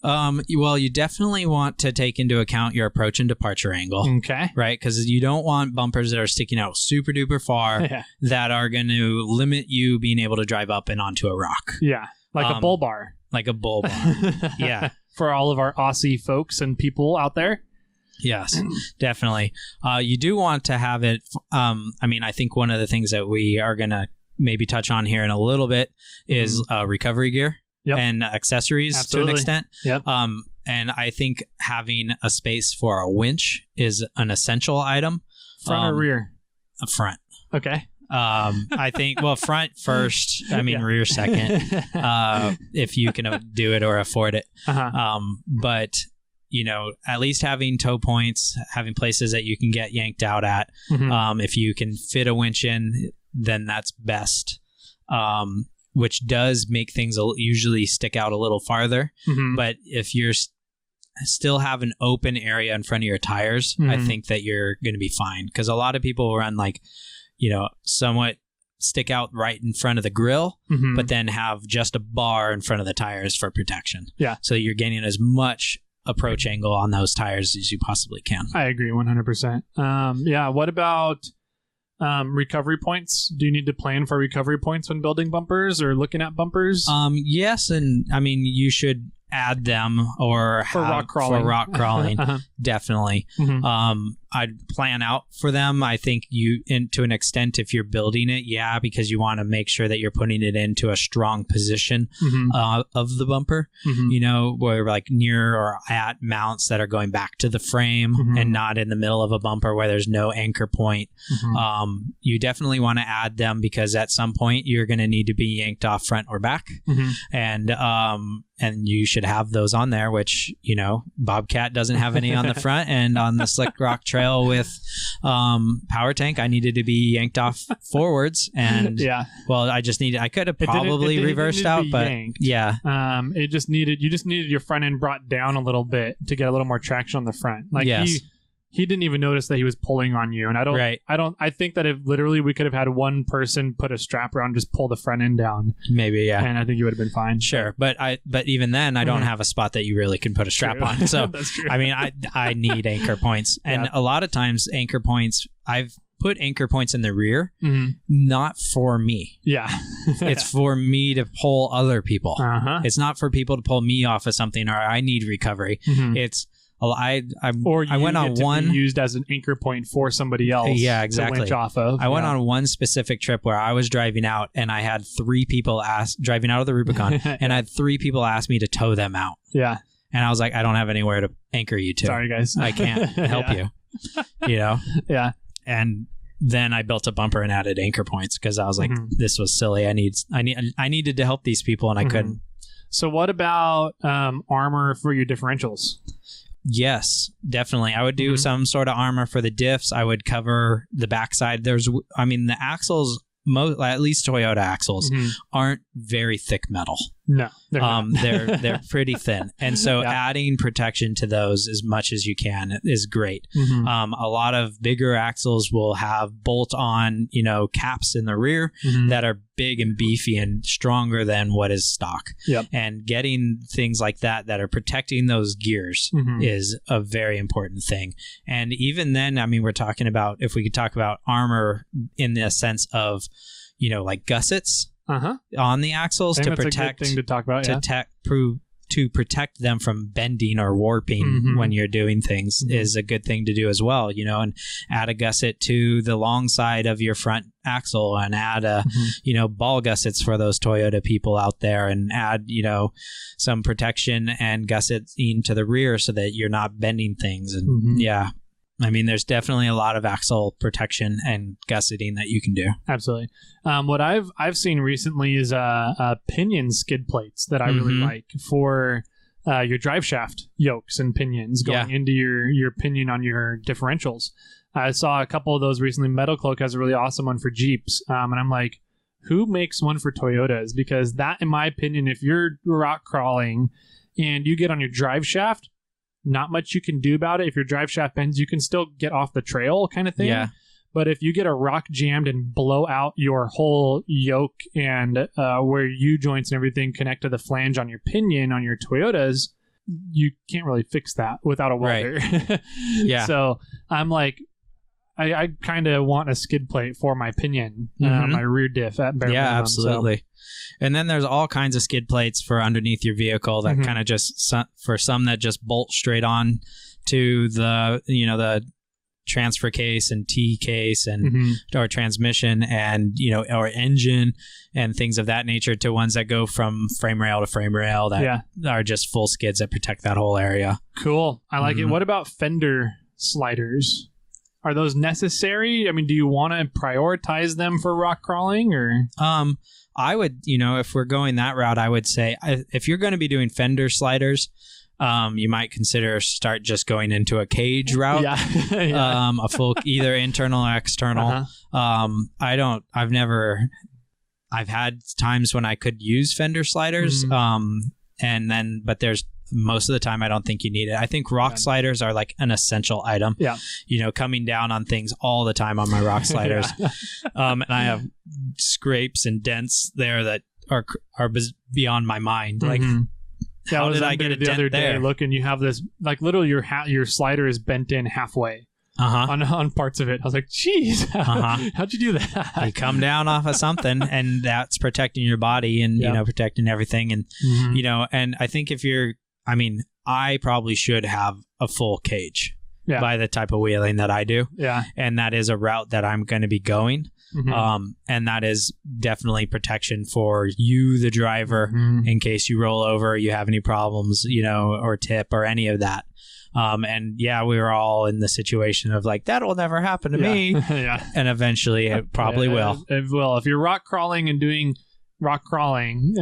Well, you definitely want to take into account your approach and departure angle. Okay. Right? Because you don't want bumpers that are sticking out super duper far that are going to limit you being able to drive up and onto a rock. Yeah. Like a bull bar. Like a bull bar. Yeah. For all of our Aussie folks and people out there. Yes, definitely. You do want to have it. I think one of the things that we are going to maybe touch on here in a little bit is recovery gear. Yep. And accessories to an extent. Yep. And I think having a space for a winch is an essential item. Front or rear? Front. Okay. I think, front first, rear second, if you can do it or afford it. But, at least having tow points, having places that you can get yanked out at. If you can fit a winch in, then that's best. Which does make things usually stick out a little farther. But if you're still have an open area in front of your tires, I think that you're going to be fine. Because a lot of people run somewhat stick out right in front of the grill, but then have just a bar in front of the tires for protection. Yeah. So you're gaining as much approach angle on those tires as you possibly can. I agree 100%. What about recovery points? Do you need to plan for recovery points when building bumpers or looking at bumpers? Yes, and you should add them or For rock crawling. For rock crawling, definitely. I'd plan out for them. I think to an extent, if you're building it, because you want to make sure that you're putting it into a strong position of the bumper, where like near or at mounts that are going back to the frame and not in the middle of a bumper where there's no anchor point. You definitely want to add them because at some point you're going to need to be yanked off front or back. And you should have those on there, which, Bobcat doesn't have any on the front. And on the Slick Rock Trail with Power Tank, I needed to be yanked off forwards. And well, I could have probably reversed out, but yanked. You just needed your front end brought down a little bit to get a little more traction on the front. Like he didn't even notice that he was pulling on you. And I think that if literally we could have had one person put a strap around, just pull the front end down. Maybe, And I think you would have been fine. Sure. But even then I don't have a spot that you really can put a strap on. So that's true. I mean, I need anchor points. And a lot of times anchor points, I've put anchor points in the rear, not for me. It's for me to pull other people. It's not for people to pull me off of something or I need recovery. It's I went on one used as an anchor point for somebody else. Yeah, exactly. To winch off of. I went on one specific trip where I was driving out, and I had 3 people driving out of the Rubicon, and I had 3 people ask me to tow them out. Yeah, and I was like, I don't have anywhere to anchor you to. Sorry, guys, I can't help you. Yeah, and then I built a bumper and added anchor points because I was like, this was silly. I needed to help these people, and I couldn't. So, what about armor for your differentials? Yes, definitely. I would do some sort of armor for the diffs. I would cover the backside. The axles, at least Toyota axles, aren't very thick metal. No, they're pretty thin, and so adding protection to those as much as you can is great. A lot of bigger axles will have bolt-on, caps in the rear that are big and beefy and stronger than what is stock. And getting things like that are protecting those gears is a very important thing. And even then, I mean, we're talking about, if we could talk about armor in the sense of, like gussets. On the axles to protect, that's a good thing to talk about, to protect them from bending or warping when you're doing things is a good thing to do as well, and add a gusset to the long side of your front axle and add ball gussets for those Toyota people out there and add, some protection and gusseting to the rear so that you're not bending things. And I mean, there's definitely a lot of axle protection and gusseting that you can do. Absolutely. What I've seen recently is pinion skid plates that I really like for your drive shaft yokes and pinions going into your pinion on your differentials. I saw a couple of those recently. Metal Cloak has a really awesome one for Jeeps, and I'm like, who makes one for Toyotas? Because that, in my opinion, if you're rock crawling and you get on your drive shaft, not much you can do about it. If your drive shaft bends, you can still get off the trail kind of thing. Yeah. But if you get a rock jammed and blow out your whole yoke and where U-joints and everything connect to the flange on your pinion on your Toyotas, you can't really fix that without a welder. Right. So I'm like, I kind of want a skid plate for my pinion, my rear diff at bare minimum. Absolutely. So. And then there's all kinds of skid plates for underneath your vehicle that kind of just, for some that just bolt straight on to the, the transfer case and T case and or transmission and, or engine and things of that nature, to ones that go from frame rail to frame rail that are just full skids that protect that whole area. Cool. I like it. What about fender sliders? Are those necessary? I mean, do you want to prioritize them for rock crawling or? I would, if we're going that route, I would say if you're going to be doing fender sliders, you might consider start just going into a cage route. A full either internal or external. I've had times when I could use fender sliders. But there's most of the time I don't think you need it. I think rock sliders are like an essential item. Yeah. Coming down on things all the time on my rock sliders. And I have scrapes and dents there that are beyond my mind. Like, how did I get a dent other day? there? Look, and you have this, like, literally your slider is bent in halfway. On parts of it. I was like, geez, how'd you do that? You come down off of something and that's protecting your body and, protecting everything. And, and I think if you're I mean, I probably should have a full cage by the type of wheeling that I do. Yeah. And that is a route that I'm going to be going. And that is definitely protection for you, the driver, in case you roll over, you have any problems, you know, or tip or any of that. And yeah, we were all in the situation of like, that'll never happen to me. And eventually it probably will. It will. If you're rock crawling and doing rock crawling,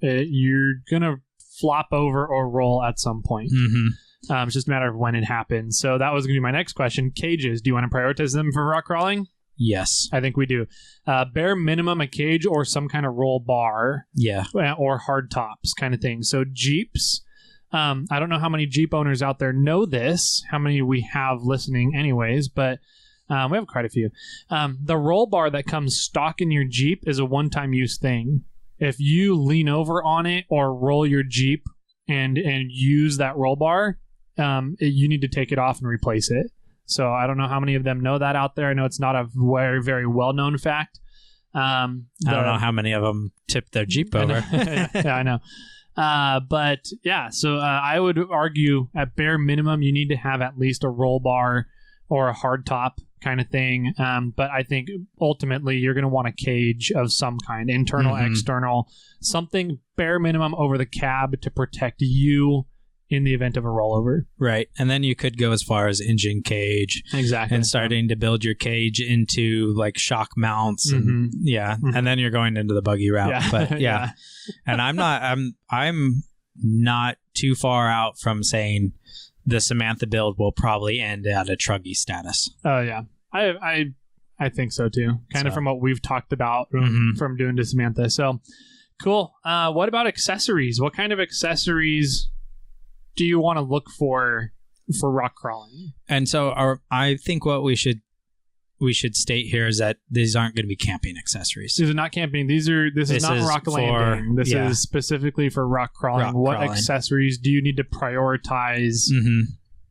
you're going to flop over or roll at some point. It's just a matter of when it happens. So that was going to be my next question. Cages, do you want to prioritize them for rock crawling? Yes. I think we do. Bare minimum, a cage or some kind of roll bar. Yeah. Or hard tops kind of thing. So Jeeps, I don't know how many Jeep owners out there know this, how many we have listening anyways, but we have quite a few. The roll bar that comes stock in your Jeep is a one-time use thing. If you lean over on it or roll your Jeep and use that roll bar, you need to take it off and replace it. So I don't know how many of them know that out there. I know it's not a very, very well-known fact. I don't know how many of them tip their Jeep over. Yeah, I know. But yeah, so I would argue at bare minimum, you need to have at least a roll bar or a hard top kind of thing. But I think ultimately you're going to want a cage of some kind, internal, external, something bare minimum over the cab to protect you in the event of a rollover. Right. And then you could go as far as engine cage. Exactly. And starting to build your cage into like shock mounts. And and then you're going into the buggy route. Yeah. But yeah. And I'm not too far out from saying the Samantha build will probably end at a truggy status. Oh yeah. I think so too. Kind of from what we've talked about from doing to Samantha. So cool. What about accessories? What kind of accessories do you want to look for rock crawling? And so I think what we should state here is that these aren't going to be camping accessories. These are not camping. This is not rock landing. This is specifically for rock crawling. What accessories do you need to prioritize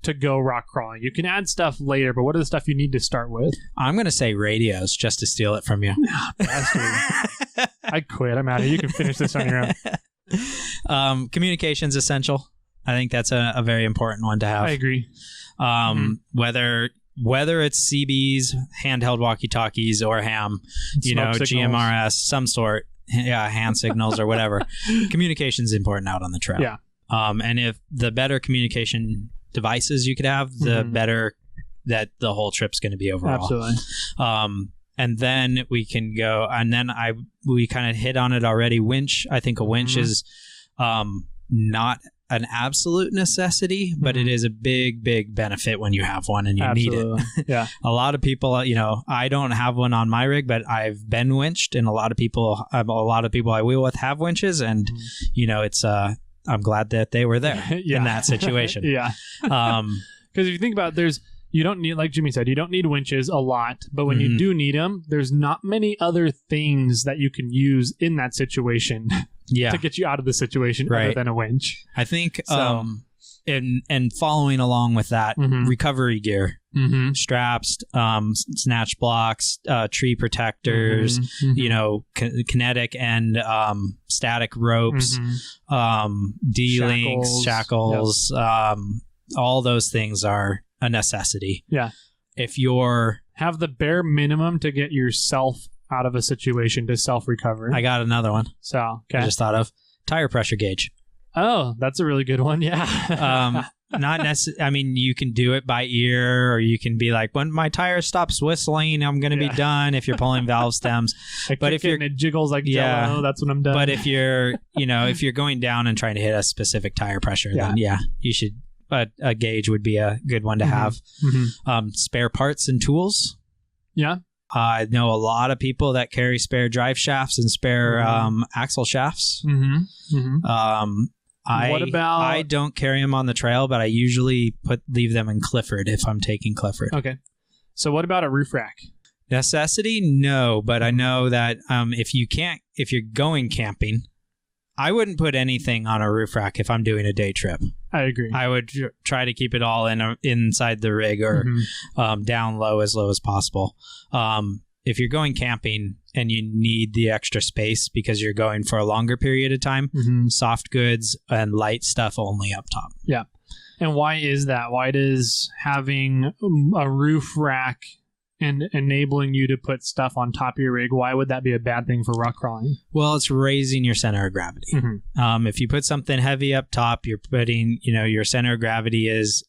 to go rock crawling? You can add stuff later, but what are the stuff you need to start with? I'm going to say radios just to steal it from you. Bastard. I quit. I'm out of here. You can finish this on your own. Communication's essential. I think that's a very important one to have. I agree. Whether it's CBs, handheld walkie-talkies, or ham, Smoke signals. GMRS, some sort, hand signals or whatever. Communication's important out on the trail. Yeah. And if the better communication devices you could have, the better that the whole trip's going to be overall. Absolutely. And then we can go, and then we kind of hit on it already. Winch. I think a winch is not an absolute necessity, but it is a big, big benefit when you have one and you need it. Yeah. A lot of people, I don't have one on my rig, but I've been winched, and a lot of people I wheel with have winches, and it's I'm glad that they were there in that situation. Yeah. Because if you think about it, you don't need, like Jimmy said, you don't need winches a lot, but when you do need them, there's not many other things that you can use in that situation to get you out of the situation other than a winch. I think and following along with that, recovery gear, straps, snatch blocks, tree protectors, kinetic and static ropes, D-links, shackles, all those things are a necessity. Yeah. If you're have the bare minimum to get yourself out of a situation to self-recover. I got another one. So, I just thought of tire pressure gauge. Oh, that's a really good one. Yeah. Not necessarily. I mean, you can do it by ear, or you can be like, when my tire stops whistling, I'm going to be done. If you're pulling valve stems, but if it jiggles like Jello, that's when I'm done. But if you're, if you're going down and trying to hit a specific tire pressure, then you should. But a gauge would be a good one to have. Spare parts and tools. Yeah. I know a lot of people that carry spare drive shafts and spare axle shafts. What about? I don't carry them on the trail, but I usually leave them in Clifford if I'm taking Clifford. Okay. So what about a roof rack? Necessity? No, but I know that if you're going camping, I wouldn't put anything on a roof rack if I'm doing a day trip. I agree. I would try to keep it all inside the rig or down low as possible. If you're going camping and you need the extra space because you're going for a longer period of time, soft goods and light stuff only up top. Yeah. And why is that? Why does having a roof rack and enabling you to put stuff on top of your rig, why would that be a bad thing for rock crawling? Well, it's raising your center of gravity. If you put something heavy up top, you're putting, your center of gravity is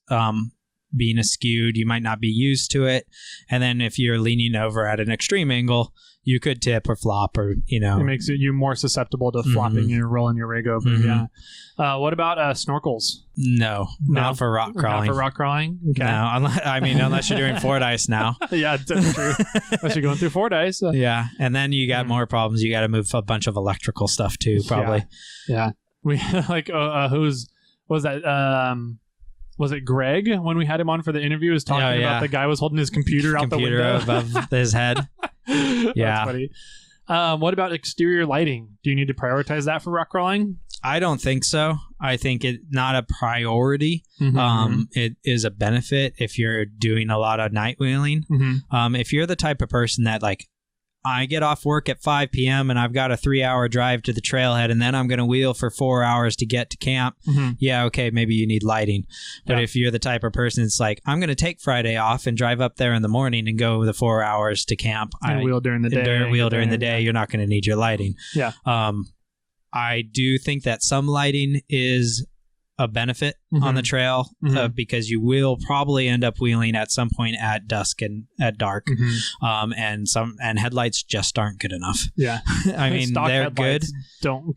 being askewed. You might not be used to it. And then if you're leaning over at an extreme angle, you could tip or flop or, It makes you more susceptible to flopping and rolling your rig over. Yeah. What about snorkels? No, not for rock crawling. Not for rock crawling? Okay. No, unless you're doing Fordyce now. Yeah, that's true. Unless you're going through Fordyce. Yeah, and then you got more problems. You got to move a bunch of electrical stuff too, probably. Yeah. We who's was that? Was it Greg when we had him on for the interview? Was talking about the guy was holding his computer out the window above his head. Yeah. That's funny. What about exterior lighting? Do you need to prioritize that for rock crawling? I don't think so. I think it's not a priority. It is a benefit if you're doing a lot of night wheeling. If you're the type of person that I get off work at 5 p.m. and I've got a 3-hour drive to the trailhead and then I'm going to wheel for 4 hours to get to camp. Yeah, okay, maybe you need lighting. But if you're the type of person that's I'm going to take Friday off and drive up there in the morning and go the 4 hours to camp. And wheel during the day. You're not going to need your lighting. Yeah. I do think that some lighting is a benefit on the trail because you will probably end up wheeling at some point at dusk and at dark. And headlights just aren't good enough. Yeah. I mean, they're good.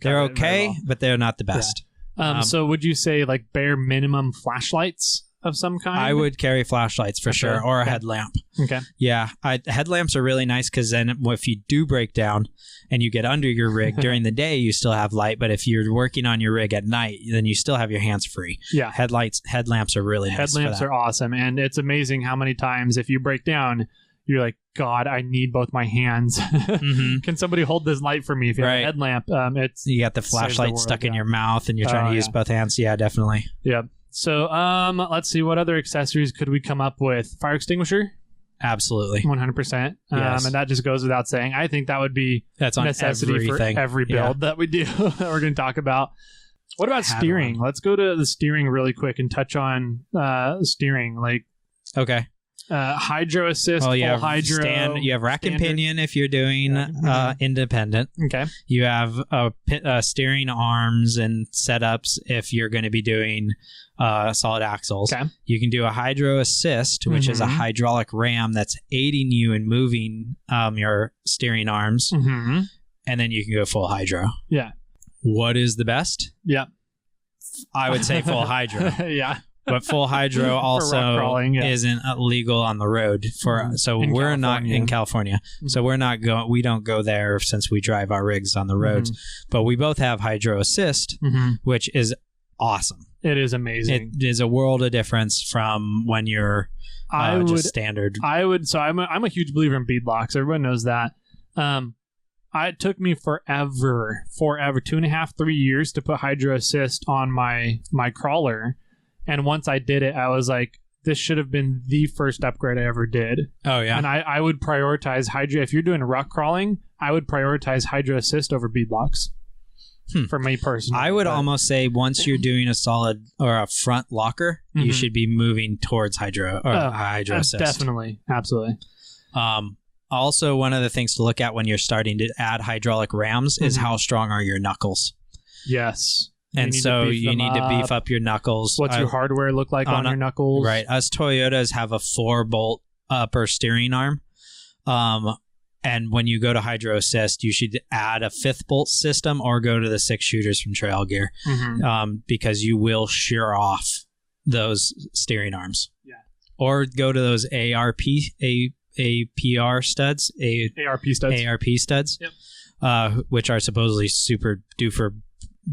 They're okay, well. But they're not the best. Yeah. So would you say bare minimum flashlights of some kind? I would carry flashlights for sure, or a headlamp. Okay. Yeah. Headlamps are really nice because then if you do break down and you get under your rig during the day, you still have light. But if you're working on your rig at night, then you still have your hands free. Yeah. Headlamps are really nice. Headlamps are awesome. And it's amazing how many times if you break down, you're like, God, I need both my hands. Can somebody hold this light for me? If you have a headlamp, you got the flashlight stuck in your mouth and you're trying to use both hands. Yeah, definitely. Yeah. So let's see, what other accessories could we come up with? Fire extinguisher? Absolutely. 100%. Yes. And that just goes without saying. I think that would be a necessity for every build that we do that we're going to talk about. What about steering? Let's go to the steering really quick and touch on steering. Okay. Hydro assist, full hydro. You have rack and pinion if you're doing independent. Okay. You have steering arms and setups if you're going to be doing solid axles. Okay. You can do a hydro assist, which is a hydraulic ram that's aiding you in moving your steering arms. And then you can go full hydro. Yeah. What is the best? Yeah. I would say full hydro. Yeah. But full hydro also isn't legal on the road we're not in California. So we don't go there since we drive our rigs on the roads. But we both have hydro assist, which is awesome. It is amazing. It is a world of difference from when you're just standard. So I'm a huge believer in beadlocks. Everyone knows that. It took me forever, 2.5, 3 years to put hydro assist on my crawler. And once I did it, I was like, this should have been the first upgrade I ever did. Oh, yeah. And I would prioritize hydro. If you're doing rock crawling, I would prioritize hydro assist over beadlocks. For me personally. I would almost say once you're doing a solid or a front locker, you should be moving towards hydro assist. Definitely. Absolutely. Also, one of the things to look at when you're starting to add hydraulic rams is how strong are your knuckles. Yes. And so you need to beef up your knuckles. What's your hardware look like on your knuckles? Right. Us Toyotas have a 4-bolt upper steering arm. And when you go to hydro assist, you should add a 5th bolt system or go to the 6 shooters from Trail Gear because you will shear off those steering arms. Yeah. Or go to those APR studs. ARP studs. Yep. Which are supposedly super duper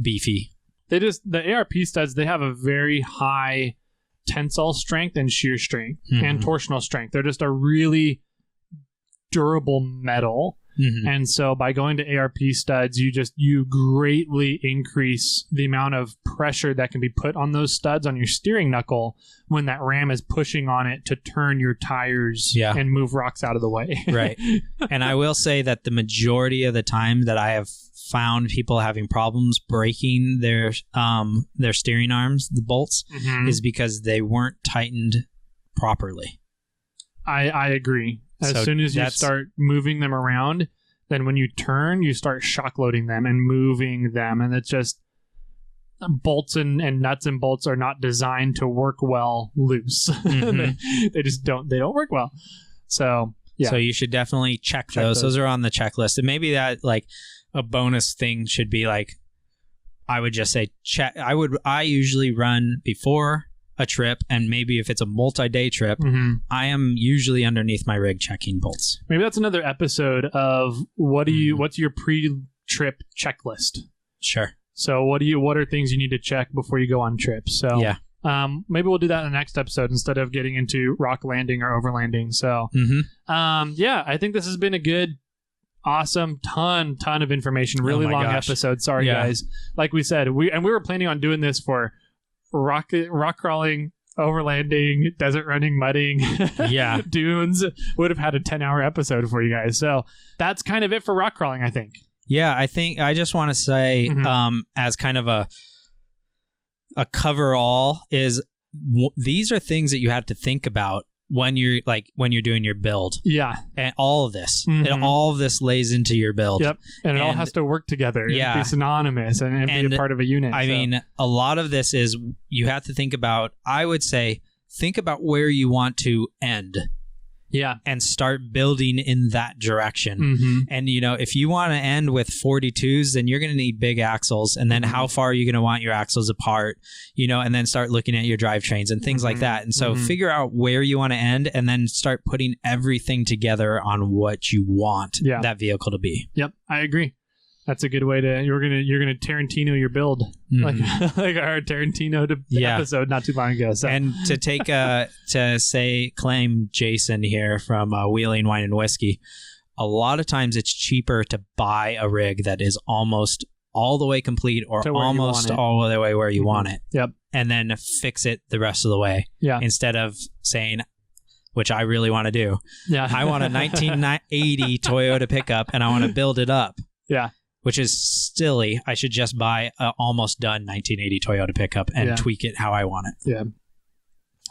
beefy. The ARP studs, they have a very high tensile strength and shear strength and torsional strength. They're just a really durable metal. And so by going to ARP studs, you greatly increase the amount of pressure that can be put on those studs on your steering knuckle when that ram is pushing on it to turn your tires and move rocks out of the way. Right. And I will say that the majority of the time that I have found people having problems breaking their steering arms, the bolts, is because they weren't tightened properly. I agree. As soon as you start moving them around, then when you turn, you start shock loading them and moving them. And it's just bolts and nuts and bolts are not designed to work well loose. They just don't work well. So, yeah. So you should definitely check those. Those are on the checklist. And maybe that, like, a bonus thing should be, like, I would just say check. I usually run before a trip, and maybe if it's a multi-day trip, I am usually underneath my rig checking bolts. Maybe that's another episode of what's your pre-trip checklist? Sure. So what are things you need to check before you go on trips? So maybe we'll do that in the next episode instead of getting into rock landing or overlanding. So I think this has been a good, awesome, ton of information. Really long episode. Sorry guys. Like we said, we were planning on doing this for rock crawling, overlanding, desert running, mudding, dunes. Would have had a 10-hour episode for you guys. So that's kind of it for rock crawling, I think. Yeah, I think I just want to say, as kind of a cover-all, is these are things that you have to think about when you're doing your build. Yeah. And all of this. And all of this lays into your build. Yep. And it all has to work together. Yeah. And be synonymous and be a part of a unit. I mean, a lot of this is you have to think about, I would say, think about where you want to end. Yeah. And start building in that direction. And, if you want to end with 42s, then you're going to need big axles. And then how far are you going to want your axles apart, and then start looking at your drivetrains and things like that. And so figure out where you want to end and then start putting everything together on what you want that vehicle to be. Yep. I agree. That's a good way to, you're gonna Tarantino your build, like our Tarantino episode not too long ago. So. And to claim Jason here from Wheeling Wine and Whiskey, a lot of times it's cheaper to buy a rig that is almost all the way complete or almost all the way where you want it. Yep. And then fix it the rest of the way. Yeah. Instead of saying, which I really want to do. Yeah. I want a 1980 Toyota pickup and I want to build it up. Yeah. Which is silly. I should just buy an almost done 1980 Toyota pickup and tweak it how I want it. Yeah,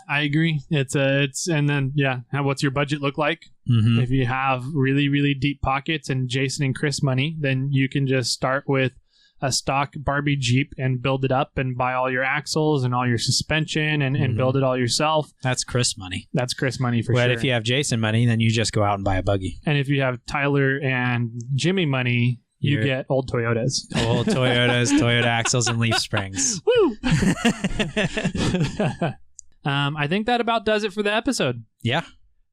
I agree. What's your budget look like? If you have really, really deep pockets and Jason and Chris money, then you can just start with a stock Barbie Jeep and build it up and buy all your axles and all your suspension and build it all yourself. That's Chris money. That's Chris money for sure. But if you have Jason money, then you just go out and buy a buggy. And if you have Tyler and Jimmy money, you get old Toyotas. Old Toyotas, Toyota axles, and leaf springs. Woo! I think that about does it for the episode. Yeah.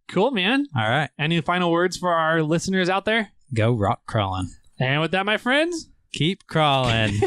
Cool, man. All right. Any final words for our listeners out there? Go rock crawling. And with that, my friends, keep crawling.